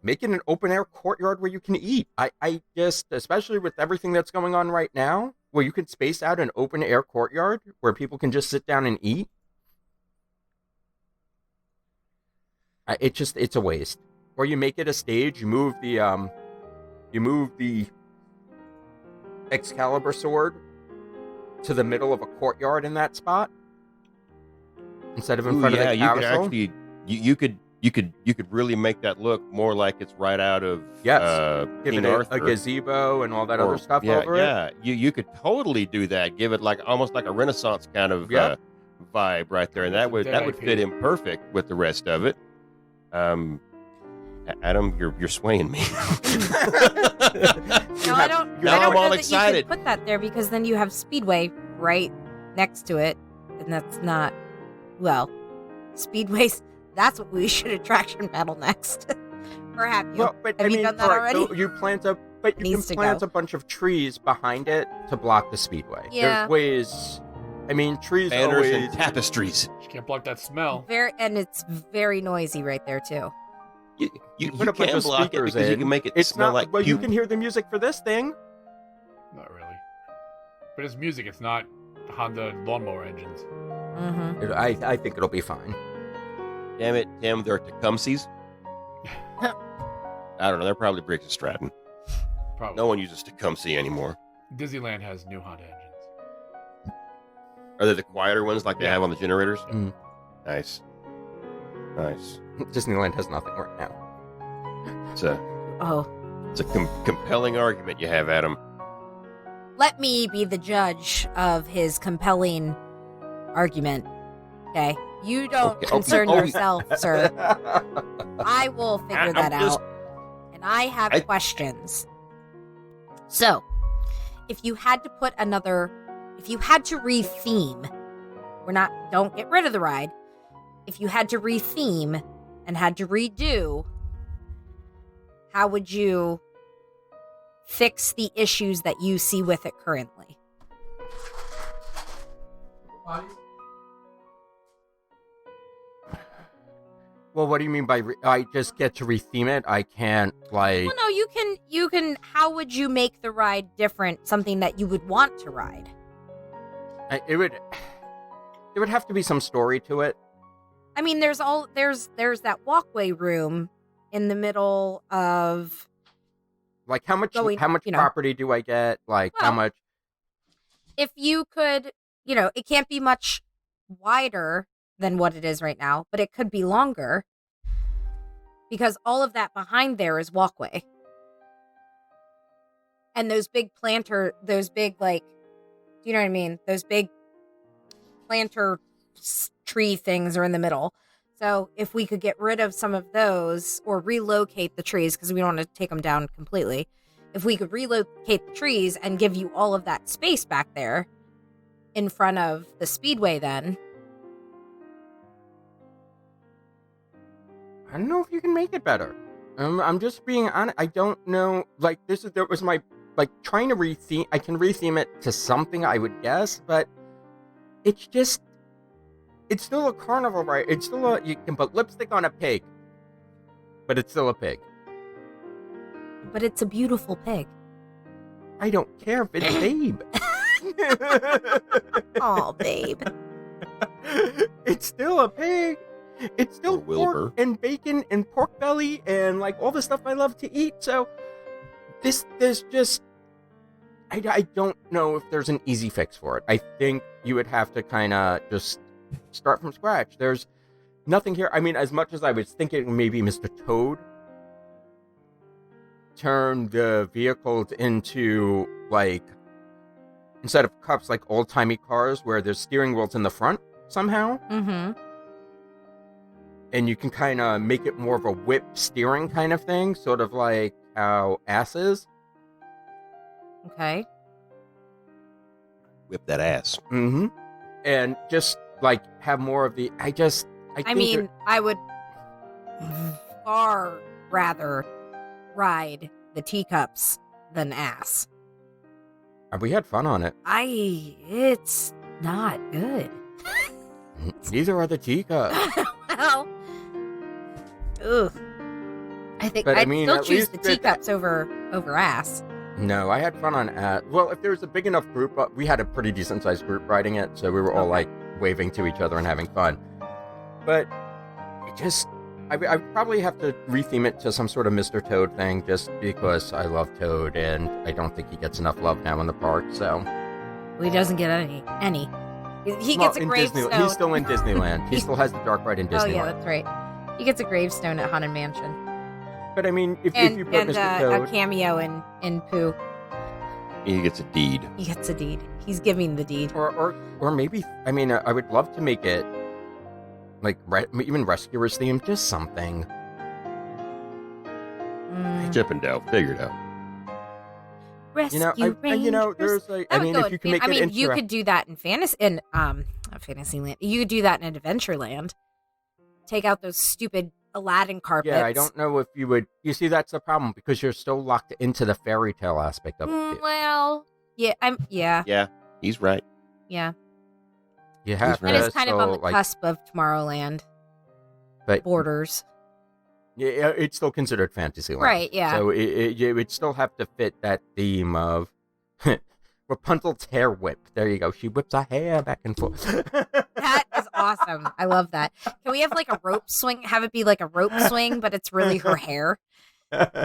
Make it an open air courtyard where you can eat. I just, especially with everything that's going on right now, where you can space out an open air courtyard where people can just sit down and eat. It's a waste. Or you make it a stage. You move the Excalibur sword to the middle of a courtyard in that spot instead of in front of the
you could
carousel.
actually you could really make that look more like it's right out of
Yes. Give
King
it a
Arthur.
gazebo and all that other stuff
yeah,
over it.
yeah. You could totally do that. Give it like almost like a Renaissance kind of
Yeah.
vibe right there, and that would fit in perfect with the rest of it. Adam, you're swaying me.
No, I don't.
Now
I don't
I'm
know
all
that
excited.
you could put that there because then you have Speedway right next to it, and that's not Speedways. That's what we should attraction battle next. Or have you?
Well, but
Have you done that
alright,
already?
so you plant a
Needs to
plant
go.
a bunch of trees behind it to block the speedway.
Yeah.
There's ways. I mean, trees
Banners
always.
and tapestries.
You can't block that smell.
And it's very noisy right there too.
You
put a bunch
can
of
block it
speakers
because you
in.
can make it
It's
smell
not
like
well. You
puke.
can hear the music for this thing.
Not really. But it's music. It's not Honda lawnmower engines.
Mm-hmm.
I think it'll be fine.
Damn it, Tim, they're Tecumsehs. I don't know. They're probably Briggs and Stratton.
Probably.
No one uses Tecumseh anymore.
Disneyland has new Honda engines.
Are they the quieter ones like they
Yeah.
have on the generators?
Mm.
Nice. Nice.
Disneyland has nothing right now.
It's a
Oh,
compelling argument you have, Adam.
let me be the judge of his compelling argument. Okay, you don't
Okay,
concern
okay.
yourself, sir. I will figure
I'm
that
just-
out. And I have
I-
questions. So, if you had to re-theme, don't get rid of the ride. If you had to re-theme and had to redo, how would you fix the issues that you see with it currently?
Well, what do you mean by I just get to retheme it? I can't like.
Well, no, you can. How would you make the ride different? Something that you would want to ride.
It would. There would have to be some story to it.
I mean, there's that walkway room in the middle of.
Like how much
Going, you know.
property do I get? Like how
Well,
much?
If you could, it can't be much wider than what it is right now, but it could be longer because all of that behind there is walkway. And those big like, do you know what I mean? Those big planter tree things are in the middle. So if we could get rid of some of those or relocate the trees, because we don't want to take them down completely. If we could relocate the trees and give you all of that space back there in front of the speedway, then
I don't know if you can make it better. I'm just being honest. I don't know. Like that was my trying to retheme. I can retheme it to something, I would guess, but it's still a carnival, right? It's still you can put lipstick on a pig, but it's still a pig.
but it's a beautiful pig.
I don't care if it's Babe.
Oh, babe.
It's still a pig. It's still
Or Wilbur.
pork and bacon and pork belly and like all the stuff I love to eat. So there's just I don't know if there's an easy fix for it. I think you would have to kind of just start from scratch. There's nothing here. I mean, as much as I was thinking maybe Mr. Toad turn the vehicles into like, instead of cups, like old-timey cars where there's steering wheels in the front somehow.
Mm-hmm.
And you can kind of make it more of a whip steering kind of thing, sort of like how ass is.
Okay.
Whip that ass.
Mm-hmm. And just like have more of the. I
I mean, I would far rather ride the teacups than ass.
we had fun on it.
It's not good.
Neither are the teacups.
Well, ugh. I think
But, I
I'd
mean,
still
at
choose
least
the
that-
teacups over ass.
No, I had fun on ass. Well, if there was a big enough group, we had a pretty decent sized group riding it, so we were all like waving to each other and having fun. But it just, I probably have to retheme it to some sort of Mr. Toad thing, just because I love Toad and I don't think he gets enough love now in the park. So
Well, he doesn't get any. He
Well,
gets a
in
gravestone.
Disney- he's still in Disneyland. He still has the dark ride in
Oh
Disneyland.
yeah, that's right. He gets a gravestone at Haunted Mansion
But I mean, if
and
you put Mr.
a
Toad,
cameo in Pooh.
He gets a deed.
He gets a deed. He's giving the deed.
or maybe, I mean, I would love to make it like even Rescuers themed, just something.
Chippendale. Figured out.
Rescue
There's like, I mean, if you can make it
you could do that in Fantasyland. You could do that in Adventureland. Take out those stupid Aladdin carpets.
Yeah, I don't know if you would. You see, that's the problem because you're still locked into the fairy tale aspect of it.
Well, yeah,
Yeah, he's right.
yeah.
You have
And
to
it's kind of on the
still, like,
cusp of Tomorrowland
but
borders.
yeah, it's still considered Fantasyland,
Right, yeah.
So it would still have to fit that theme of Rapunzel's hair whip. There you go. She whips her hair back and forth.
That is awesome. I love that. Can we have like a rope swing? Have it be like a rope swing, but it's really her hair.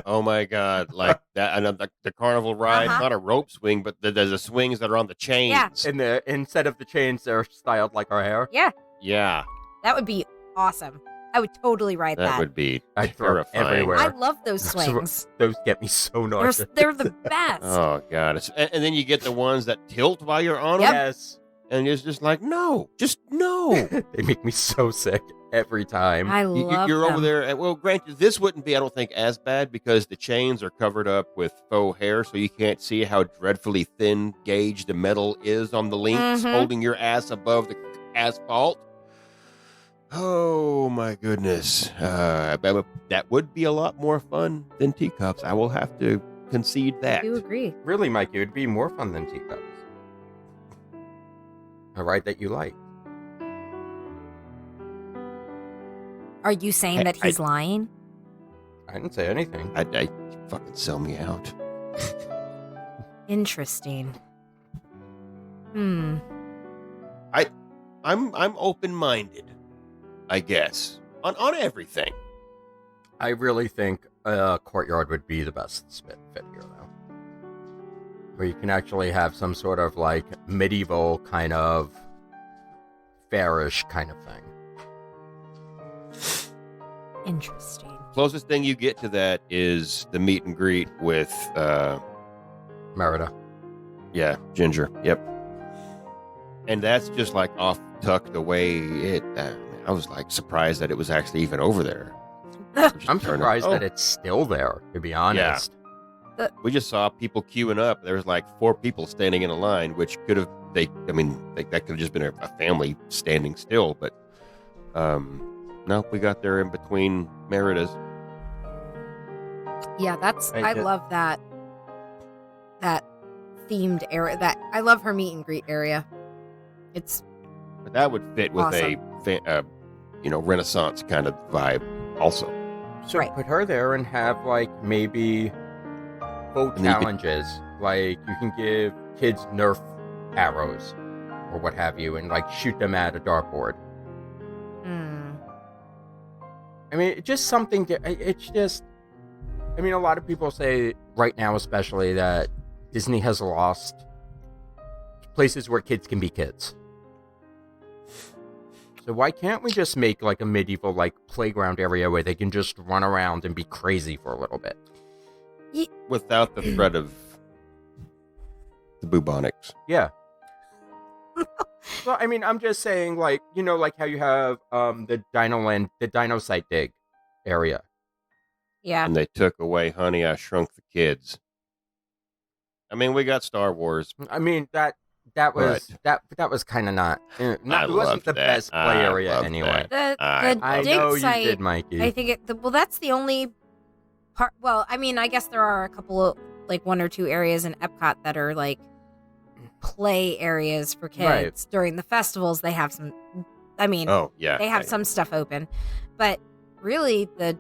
Oh my God! Like that, and the carnival ride,
Uh-huh.
not a rope swing, but there's the swings that are on the chains.
Yeah.
And instead of the chains, they're styled like her hair.
Yeah,
Yeah,
that would be awesome. I would totally ride
that
that.
would be
I'd throw it
terrifying.
everywhere.
I love those
So-
swings.
Those get me so nauseous.
They're the best.
Oh God! And then you get the ones that tilt while you're on
Yep.
them,
Yes.
and it's just like no, just no.
They make me so sick every time.
I love
You're
them.
over there. Well, granted, this wouldn't be, I don't think, as bad because the chains are covered up with faux hair, so you can't see how dreadfully thin gauge the metal is on the links,
Mhm.
holding your ass above the asphalt. Oh my goodness, that would be a lot more fun than teacups. I will have to concede
I
that.
do agree.
Really, Mike, it would be more fun than teacups. A ride that you like.
Are you saying that he's lying?
I didn't say anything.
I fucking sell me out.
Interesting.
I'm open-minded, I guess, on everything.
I really think Courtyard would be the best fit here, though. Where you can actually have some sort of, like, medieval kind of fairish kind of thing.
Interesting.
Closest thing you get to that is the meet and greet with,
Merida.
yeah, Ginger. Yep. And that's just like off tucked away. I was like surprised that it was actually even over there.
I'm surprised
Oh.
that it's still there, to be honest.
We just saw people queuing up. There was like 4 people standing in a line, which could have that could have just been a family standing still. But no, we got there in between Meridas.
Yeah, I
did-
love that themed area. I love her meet and greet area. It's
But that would fit with a Renaissance kind of vibe also.
So
Right.
put her there and have, like, maybe boat
And then you could-
challenges. Like, you can give kids Nerf arrows or what have you and like shoot them at a dartboard. I mean, it's just something. It's just. I mean, a lot of people say right now, especially, that Disney has lost places where kids can be kids. So why can't we just make like a medieval like playground area where they can just run around and be crazy for a little bit?
Without the threat of the bubonics.
Yeah. Well, I mean, I'm just saying, like, you know, like how you have the Dino Site Dig area.
Yeah.
And they took away Honey, I Shrunk the Kids. I mean, we got Star Wars.
I mean, that was that was kind of not it wasn't the best play area anyway.
The
I
dig
know
site,
you did, Mikey.
I think that's the only part. Well, I mean, I guess there are a couple of like 1 or 2 areas in Epcot that are like play areas for kids.
Right.
During the festivals. They have some. I mean,
Oh yeah,
they have some stuff open, but really the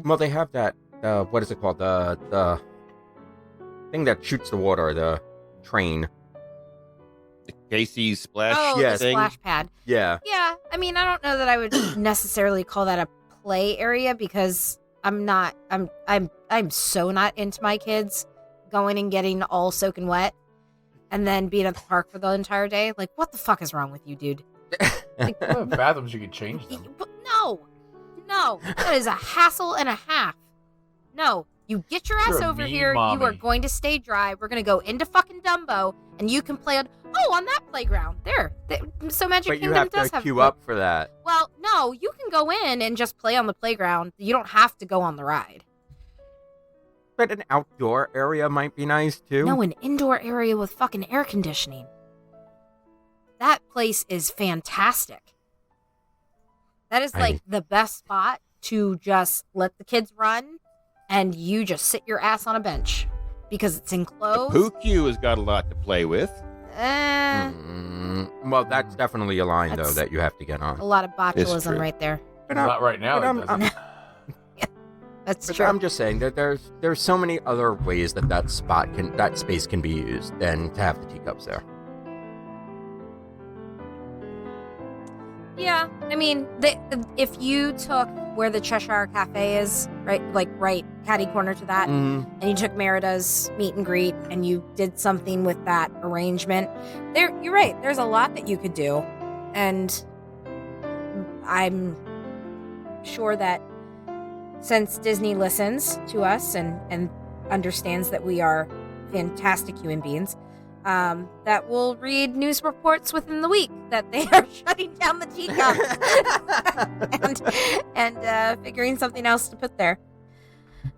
Well, they have that. What is it called? The thing that shoots the water. The train.
the Casey's splash
the
thing.
splash pad.
Yeah.
Yeah, I mean, I don't know that I would necessarily call that a play area because I'm so not into my kids going and getting all soaking wet and then being at the park for the entire day. Like, what the fuck is wrong with you, dude? Like,
Well, bathrooms, you could change them.
but no, that is a hassle and a half. No, you get your ass
You're a
over
mean
here.
mommy.
You are going to stay dry. We're going to go into fucking Dumbo, and you can play on that playground. So Magic
But you
Kingdom
have
does
to
have
queue up for that.
Well, no, you can go in and just play on the playground. You don't have to go on the ride.
But an outdoor area might be nice too.
No, an indoor area with fucking air conditioning. That place is fantastic. That is like the best spot to just let the kids run and you just sit your ass on a bench because it's
The
enclosed.
Pooh Queue has got a lot to play with.
Well, that's definitely a line though
That's-
that you have to get on.
A lot of
It's
botulism
true.
right there.
But
Not right now.
but
It doesn't.
That's
But
true.
I'm just saying that there's so many other ways that space can be used than to have the teacups there.
Yeah, I mean, if you took where the Cheshire Cafe is, right catty corner to that, and you took Merida's meet and greet, and you did something with that arrangement, you're right. There's a lot that you could do, and I'm sure that since Disney listens to us and understands that we are fantastic human beings, that will read news reports within the week that they are shutting down the teacup and figuring something else to put there.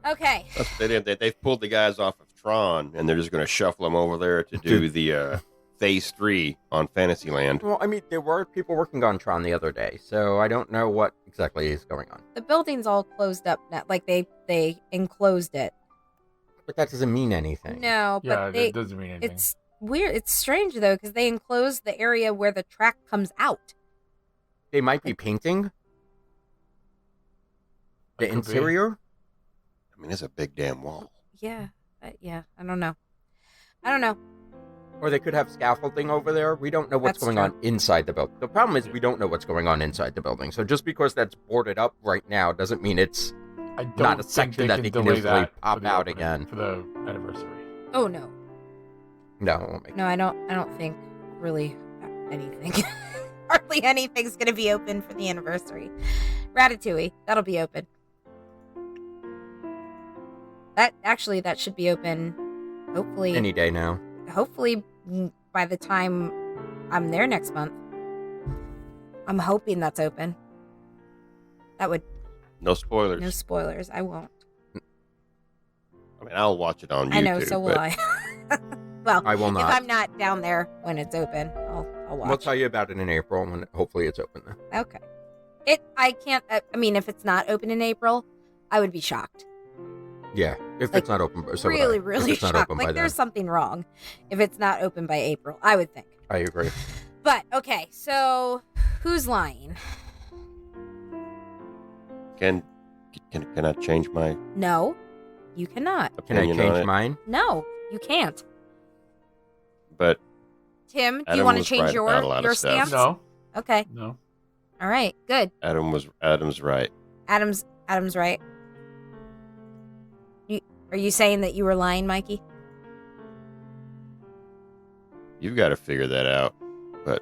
Okay.
They've pulled the guys off of Tron, and they're just going to shuffle them over there to do the Phase 3 on Fantasyland.
Well, I mean, there were people working on Tron the other day, so I don't know what exactly is going on.
The building's all closed up now. Like they enclosed it.
But that doesn't mean anything.
No,
Yeah,
but they,
that doesn't mean anything.
it's weird. It's strange though because they enclosed the area where the track comes out.
They might be painting the
It could be.
interior.
I mean, it's a big damn wall.
Yeah, yeah. I don't know.
Or they could have scaffolding over there. We don't know what's
That's
going
true.
on inside the building. The problem is we don't know what's going on inside the building. So just because that's boarded up right now doesn't mean it's
I don't
not a
think
section that they can
delay
easily
that for
pop
the
out
opening-
again.
for the anniversary.
Oh no.
no. it won't make
No, I don't think really anything. Hardly anything's going to be open for the anniversary. Ratatouille, that'll be open. That should be open. Hopefully,
any day now.
hopefully by the time I'm there next month. I'm hoping that's open. That would
No spoilers.
no spoilers. I won't.
I mean, I'll watch it on YouTube.
I know, so will
but
I. Well,
I will
if
not.
I'm not down there when it's open, I'll watch.
We'll tell you about it in April when hopefully it's open then.
Okay. I can't. I mean, if it's not open in April, I would be shocked.
Yeah, if
Like,
it's not open, so would I.
Really,
If
really
it's not
shocked.
open by
Like
then.
there's something wrong if it's not open by April. I would think.
I agree.
But okay, so who's lying?
can I change my
No, you cannot.
Can I
opinion on
change
it?
mine?
No, you can't.
but
Tim, do
Adam
you want to
was
change
right about a lot
your
of stuff.
stance?
No,
Okay.
no.
All right. Good.
Adam's right.
Adam's right. Are you saying that you were lying, Mikey?
You've got to figure that out. But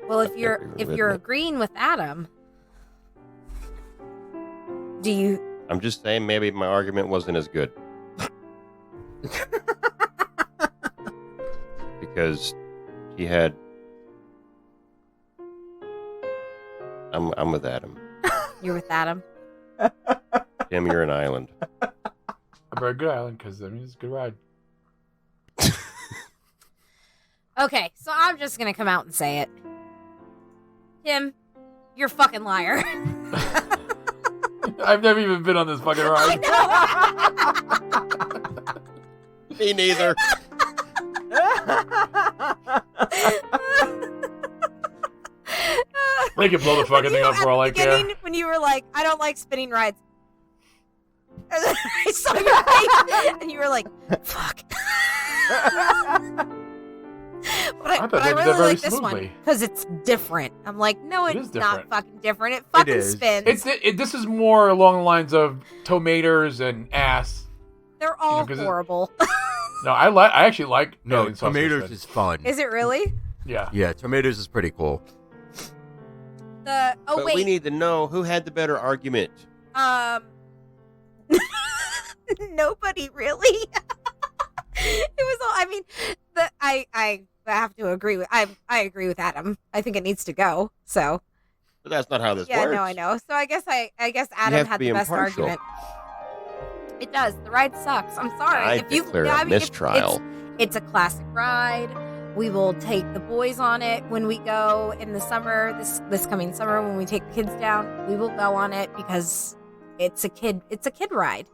Well, if
I
you're
agree
if
with
you're
it.
agreeing with Adam, do you?
I'm just saying maybe my argument wasn't as good. Because he had... I'm with Adam.
You're with Adam.
Tim, you're an island.
A very good island because it's a good ride.
Okay, so I'm just gonna come out and say it. Tim, you're a fucking liar.
I've never even been on this fucking ride.
Me neither.
They can blow the fucking thing up for all I care.
When you were like, I don't like spinning rides. And then I saw your face, and you were like, fuck.
thought
But
they
I
did that
really
very
like this one
smoothly.
because it's different. I'm like, no,
It
it's
is
not
different.
fucking different. It fucking
is.
spins.
This is more along the lines of tomatoes and ass.
They're all
'cause it-
horrible.
No, I actually like
No,
alien sausage
tomatoes
spin.
is fun.
Is it really?
Yeah.
Yeah, tomatoes is pretty cool.
Oh
But
wait.
we need to know who had the better argument.
Nobody really. It was all. I mean, I have to agree with. I agree with Adam. I think it needs to go. So
But that's not how this
yeah,
works.
no, I know. So I guess Adam
have to
had
be
the best
impartial.
argument. It does. The ride sucks. I'm sorry.
I declare a mistrial.
It's a classic ride. We will take the boys on it when we go in the summer. This coming summer, when we take the kids down, we will go on it because it's a kid ride,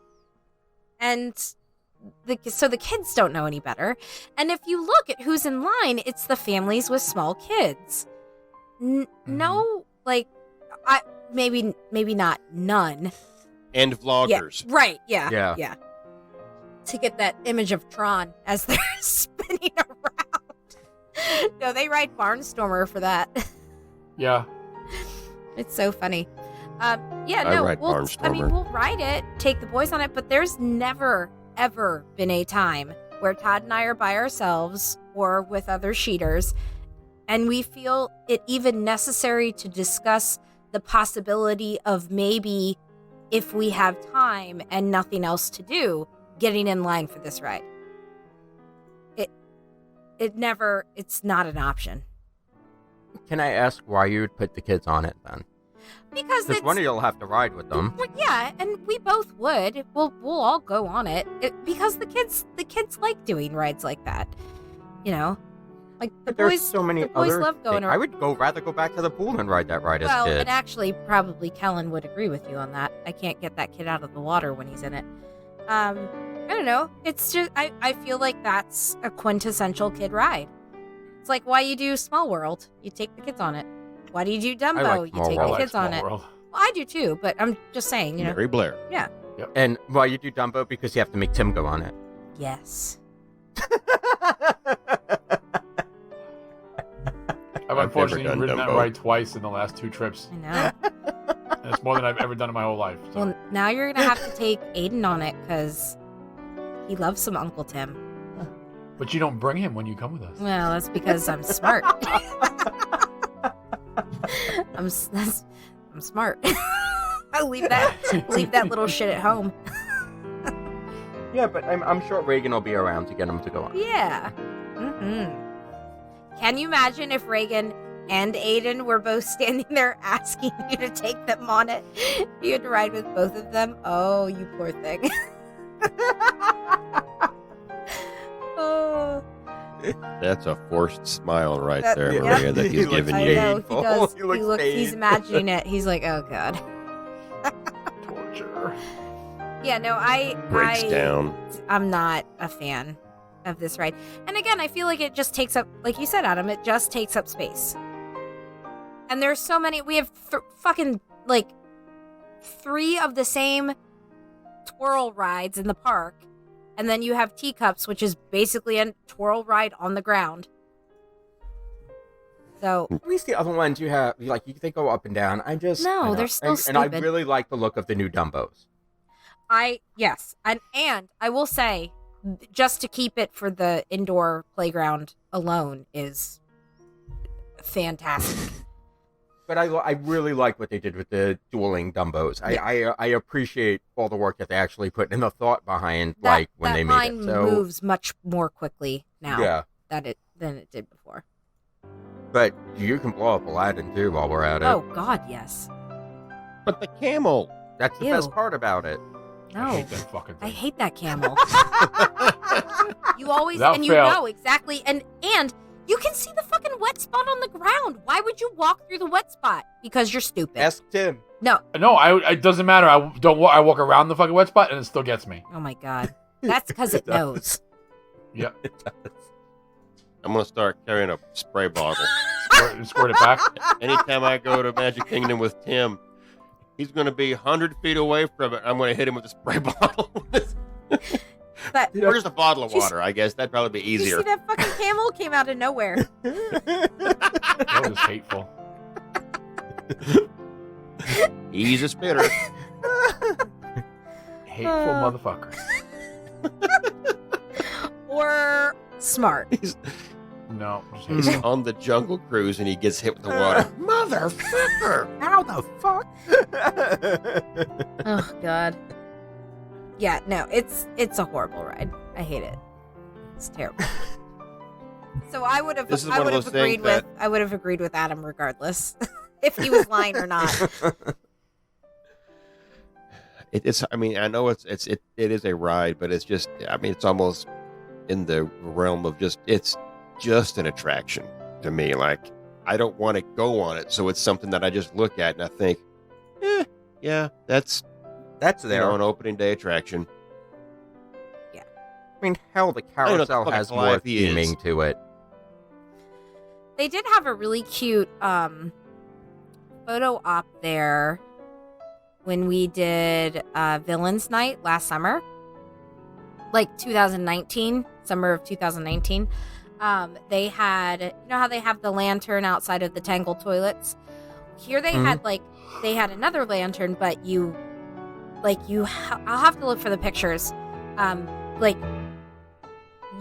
and so the kids don't know any better. And if you look at who's in line, it's the families with small kids. No, like maybe not none.
And vloggers.
Yeah, right. Yeah.
Yeah.
Yeah. To get that image of Tron as they're spinning around. No, they ride Barnstormer for that.
Yeah.
It's so funny. Yeah,
I
no,
ride Barnstormer.
we'll ride it, take the boys on it, but there's never, ever been a time where Todd and I are by ourselves or with other sheeters, and we feel it even necessary to discuss the possibility of maybe, if we have time and nothing else to do, getting in line for this ride. It's not an option.
Can I ask why you would put the kids on it then?
Because
Because one of you'll have to ride with them.
Well, yeah, and we both would. We'll all go on it, because the kids like doing rides like that. You know, like the
But there's
boys.
so many
the boys
other
love going
things. I
around.
would rather go back to the pool and ride that ride as
Well,
a kid.
and actually, probably Kellen would agree with you on that. I can't get that kid out of the water when he's in it. I don't know. It's just I feel like that's a quintessential kid ride. It's like why you do Small World, you take the kids on it. Why do you do Dumbo?
like
You
Small
take
World.
the
I like
kids on
Small
it.
World.
Well, I do too, but I'm just saying, you know.
Mary Blair.
Yeah.
And why you do Dumbo? Because you have to make Tim go on it.
Yes.
I've unfortunately
never done
ridden that
Dumbo.
ride twice in the last 2 trips.
I know.
And it's more than I've ever done in my whole life. So.
Well, now you're gonna have to take Aiden on it because he loves some Uncle Tim.
But you don't bring him when you come with us.
Well, that's because I'm smart. I'm smart. I leave that little shit at home.
Yeah, but I'm sure Reagan will be around to get him to go on.
Yeah. Can you imagine if Reagan and Aiden were both standing there asking you to take them on it? You had to ride with both of them. Oh, you poor thing. Oh.
That's a forced smile right
That-
there,
yeah.
Maria, that he's
He looks
giving
I
you.
know he
painful.
does.
He looks
He's
painful.
imagining it. He's like, oh god.
Torture.
Yeah, no,
Breaks down.
I'm not a fan of this ride. And again, I feel like it just takes up, like you said, Adam, it just takes up space. And there's so many. We have fucking like 3 of the same twirl rides in the park, And then you have teacups, which is basically a twirl ride on the ground. So
At least the other ones you have, they go up and down.
No, they're still
and I
stupid.
really like the look of the new Dumbos.
Yes, and I will say, just to keep it for the indoor playground alone is fantastic.
But I really like what they did with the dueling Dumbos. I appreciate all the work that they actually put and the thought behind when they made
line
it. So
moves much more quickly now than it did before.
But you can blow up Aladdin too while we're at it.
Oh God, yes.
But the camel.
That's the
Ew.
best part about it.
No,
I hate that fucking
I
thing.
hate that camel. You always
Without
and you
fail.
know exactly and you can see the fucking wet spot on the ground. Why would you walk through the wet spot? Because you're stupid.
Ask Tim.
No.
No, it doesn't matter. I don't. I walk around the fucking wet spot and it still gets me.
Oh my God. That's because it knows.
Yep.
It does.
I'm going to start carrying a spray bottle.
Squirt it back.
Anytime I go to Magic Kingdom with Tim, he's going to be 100 feet away from it. I'm going to hit him with a spray bottle.
But
Or just a bottle of
Did you
water, I guess. That'd probably be
you
easier.
see that fucking camel came out of nowhere.
That was hateful.
He's a spitter.
Hateful motherfucker.
Or smart.
No. Just
He's
hateful.
on the Jungle Cruise and he gets hit with the water. Motherfucker!
How the fuck?
Oh God. Yeah, no, it's a horrible ride. I hate it. It's terrible. So I would have
This is one of those things
I would have agreed with Adam regardless if he was lying or not.
It's. I mean, I know it is a ride, but it's just. I mean, it's almost in the realm of it's just an attraction to me. Like, I don't want to go on it, so it's something that I just look at and I think, yeah, that's
there.
an opening day attraction.
I mean, hell, the carousel has more
Goliath he is.
theming to it.
They did have a really cute photo op there when we did Villains Night last summer. Like 2019, summer of 2019. They had, you know how they have the lantern outside of the Tangled toilets? Here they had they had another lantern, but I'll have to look for the pictures.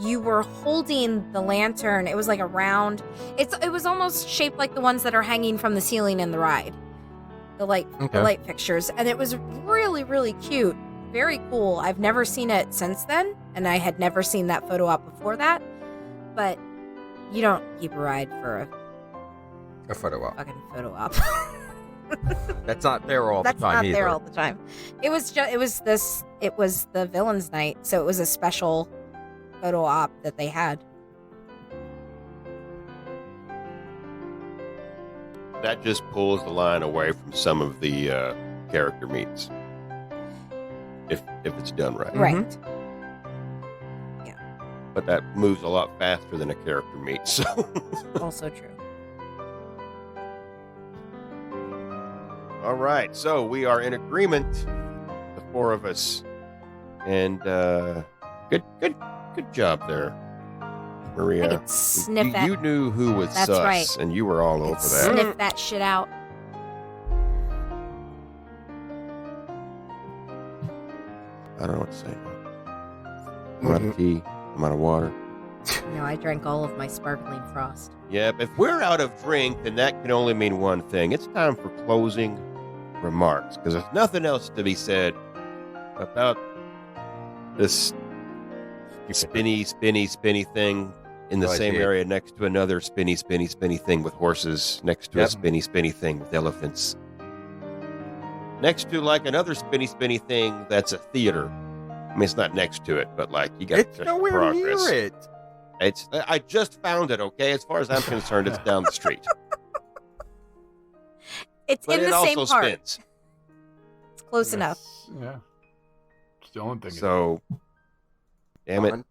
You were holding the lantern. It was like a round. It was almost shaped like the ones that are hanging from the ceiling in the ride. The light fixtures, and it was really, really cute. Very cool. I've never seen it since then, and I had never seen that photo op before that. But you don't keep a ride for
A photo op.
fucking photo op.
That's not there all
That's
the time
not
either.
there all the time. It was the Villains Night, so it was a special photo op that they had.
That just pulls the line away from some of the character meets. If it's done right.
Right.
But that moves a lot faster than a character meet. So
Also true.
all right. So we are in agreement, the four of us. And good job there, Maria.
I could sniff that.
You knew who was
That's
sus,
right.
and you were all
I
over
could
that.
sniff that shit out.
I don't know what to say. I'm out of tea. I'm out of water.
No, I drank all of my sparkling frost.
Yeah, but if we're out of drink, then that can only mean one thing. It's time for closing remarks, because there's nothing else to be said about this spinny thing in the
Oh, I
same
see it.
area next to another spinny thing with horses, next to a
Yep.
spinny thing with elephants, next to like another spinny thing that's a theater. I mean, it's not next to it, but like you got
It's
just
nowhere
progress.
near it.
I just found it. Okay, as far as I'm concerned, it's down the street.
It's
But
in
it
the same
also
part.
spins.
It's close enough.
Yeah. It's the only thing.
So, damn it,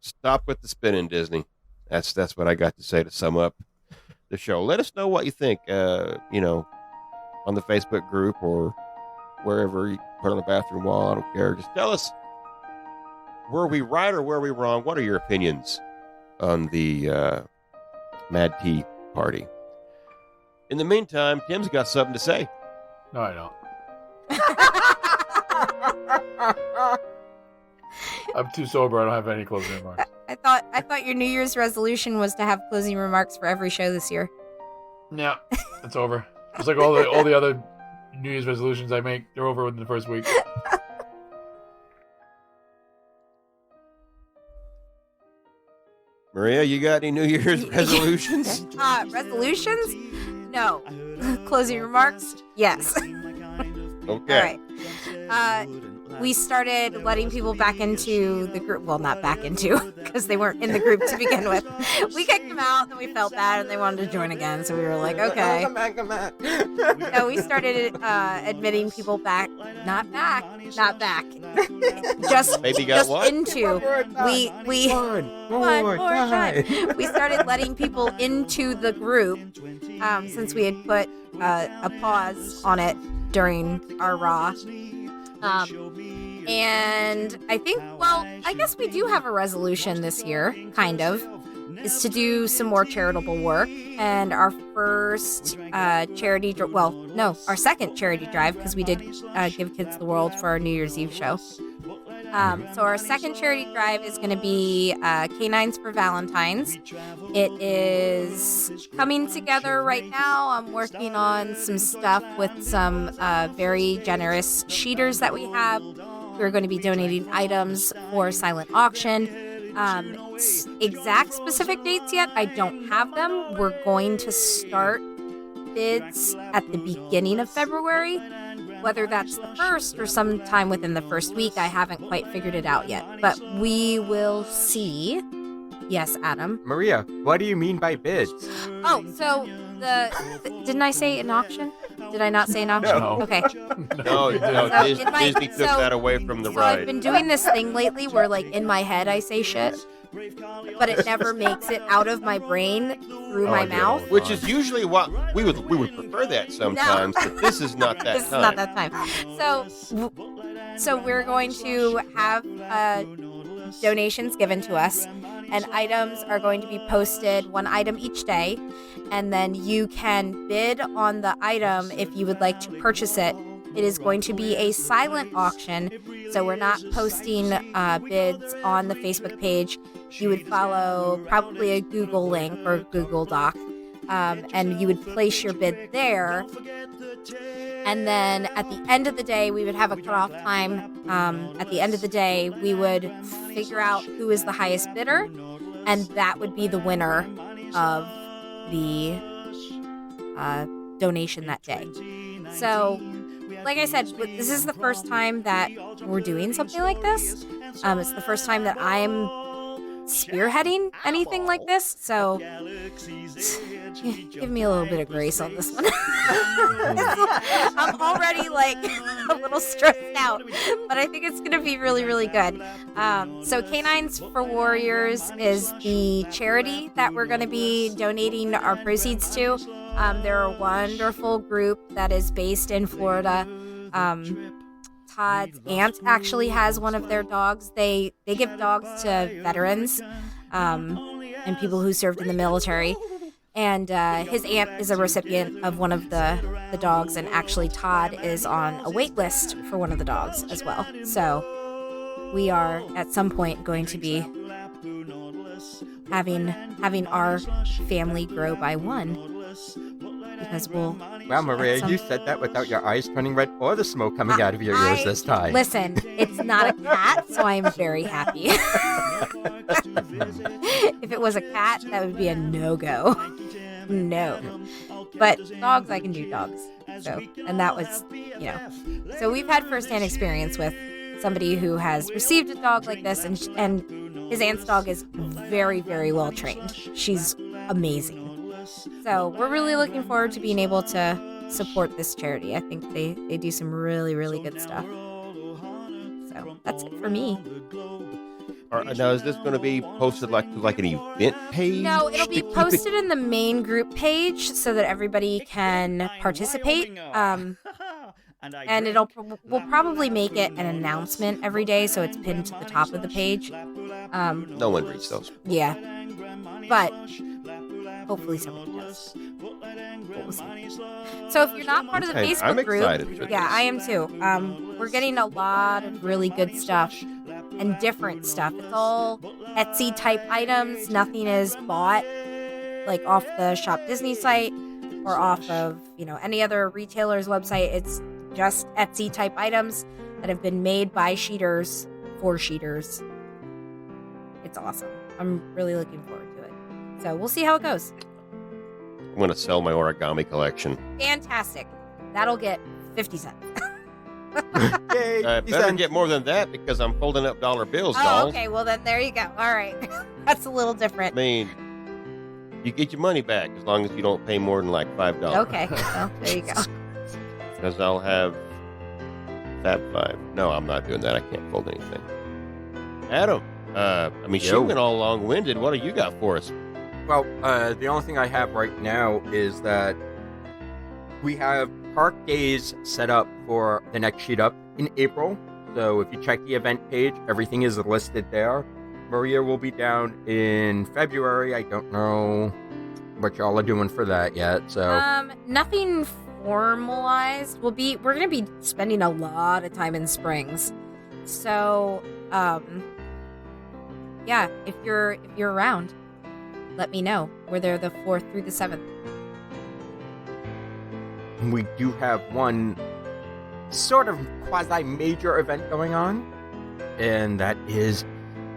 stop with the spinning, Disney. That's what I got to say to sum up the show. Let us know what you think. On the Facebook group or wherever you put on the bathroom wall. I don't care. Just tell us. were we right or were we wrong? What are your opinions on the Mad Tea Party? In the meantime, Tim's got something to say.
No, I don't. I'm too sober. I don't have any closing remarks.
I thought your New Year's resolution was to have closing remarks for every show this year.
Yeah, it's over. It's like all the other New Year's resolutions I make. They're over within the first week.
Maria, you got any New Year's resolutions?
Resolutions? No. Closing remarks? Yes.
Okay.
All right. We started letting people back into the group. Well, not back into, because they weren't in the group to begin with. We kicked them out, and we felt bad, and they wanted to join again. So we were like, okay.
Come back.
No, we started admitting people back. Not back. just
Maybe got
just
what?
into. We
One
more
more
time.
time.
We started letting people into the group since we had put a pause on it during our Raw. And I think, well, I guess we do have a resolution this year, kind of, is to do some more charitable work. And our first our second charity drive, because we did Give Kids the World for our New Year's Eve show. So our second charity drive is going to be Canines for Valentine's. It is coming together right now. I'm working on some stuff with some very generous sheeters that we have. We're going to be donating items for silent auction. Exact specific dates yet, I don't have them. We're going to start bids at the beginning of February. Whether that's the first or sometime within the first week, I haven't quite figured it out yet. But we will see. Yes, Adam.
Maria, what do you mean by bids?
Oh, so didn't I say an auction? Did I not say an auction?
No.
Okay.
No,
So
Disney took that away from the
So I've
ride.
been doing this thing lately where, like, in my head I say shit, but it never makes it out of my brain through my mouth.
Which is usually what we would prefer that sometimes, but this is not that
This
time.
is not that time. So we're going to have donations given to us, and items are going to be posted, one item each day, and then you can bid on the item if you would like to purchase it. It is going to be a silent auction, so we're not posting bids on the Facebook page. You would follow probably a Google link or Google Doc, and you would place your bid there. And then at the end of the day, we would have a cutoff time. At the end of the day, we would figure out who is the highest bidder, and that would be the winner of the donation that day. So, like I said, this is the first time that we're doing something like this. It's the first time that I'm spearheading anything like this, so give me a little bit of grace on this one. I'm already like a little stressed out, but I think it's gonna be really, really good. So Canines for Warriors is the charity that we're gonna be donating our proceeds to. They're a wonderful group that is based in Florida. Todd's aunt actually has one of their dogs. They give dogs to veterans and people who served in the military. And his aunt is a recipient of one of the dogs, and actually Todd is on a wait list for one of the dogs as well. So we are at some point going to be having our family grow by one, because we'll...
Wow, Maria, you said that without your eyes turning red or the smoke coming out of your ears this time.
Listen, it's not a cat, so I am very happy. If it was a cat, that would be a no-go. No. But dogs, I can do dogs. So, and that was, So we've had first-hand experience with somebody who has received a dog like this, and his aunt's dog is very, very well trained. She's amazing. So we're really looking forward to being able to support this charity. I think they do some really, really good stuff. So that's it for me.
All right, now, is this going to be posted like an event page?
No, it'll be posted in the main group page so that everybody can participate. And we'll probably make it an announcement every day, so it's pinned to the top of the page.
No one reads those.
Yeah, but hopefully somebody does. We'll see. So if you're not part of the
Okay,
Facebook
I'm
group,
excited for
yeah,
this.
I am too. We're getting a lot of really good stuff and different stuff. It's all Etsy type items. Nothing is bought like off the Shop Disney site or off of any other retailer's website. It's just Etsy type items that have been made by sheeters for sheeters. It's awesome. I'm really looking forward to it. So we'll see how it goes.
I'm going to sell my origami collection.
Fantastic. That'll get 50 cents.
Yay!
Better get more than that because I'm folding up dollar bills,
Oh,
dolls.
okay. Well, then there you go. All right. That's a little
I
different.
mean, you get your money back as long as you don't pay more than like $5.
Okay. Well, there you go.
Because I'll have Fab 5. No, I'm not doing that. I can't fold anything. Adam, she
Yo.
went all long-winded. What do you got for us?
Well, the only thing I have right now is that we have park days set up for the next sheet up in April. So if you check the event page, everything is listed there. Maria will be down in February. I don't know what y'all are doing for that yet. So
Nothing formalized. We're gonna be spending a lot of time in Springs. So, yeah, if you're around, let me know. We're there the 4th through the 7th.
we do have one sort of quasi-major event going on, and that is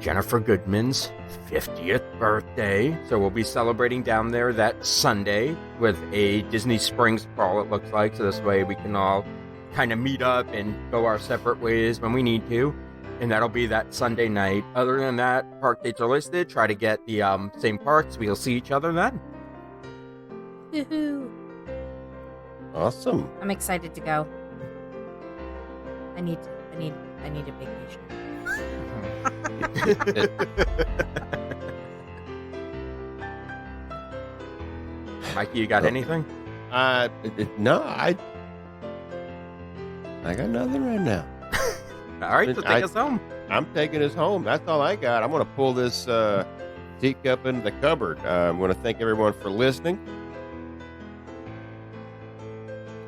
Jennifer Goodman's 50th birthday. So we'll be celebrating down there that Sunday with a Disney Springs crawl, it looks like. So this way we can all kind of meet up and go our separate ways when we need to. And that'll be that Sunday night. Other than that, park dates are listed. Try to get the same parks. We'll see each other then.
Woohoo!
Awesome.
I'm excited to go. I need a vacation.
Mikey, you got anything?
No, I got nothing right now.
All right, so take us home.
I'm taking us home. That's all I got. I'm going to pull this teacup into the cupboard. I'm going to thank everyone for listening.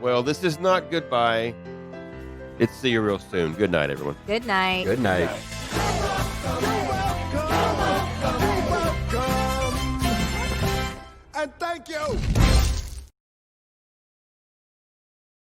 Well, this is not goodbye. It's see you real soon. Good night, everyone.
Good night.
Good night.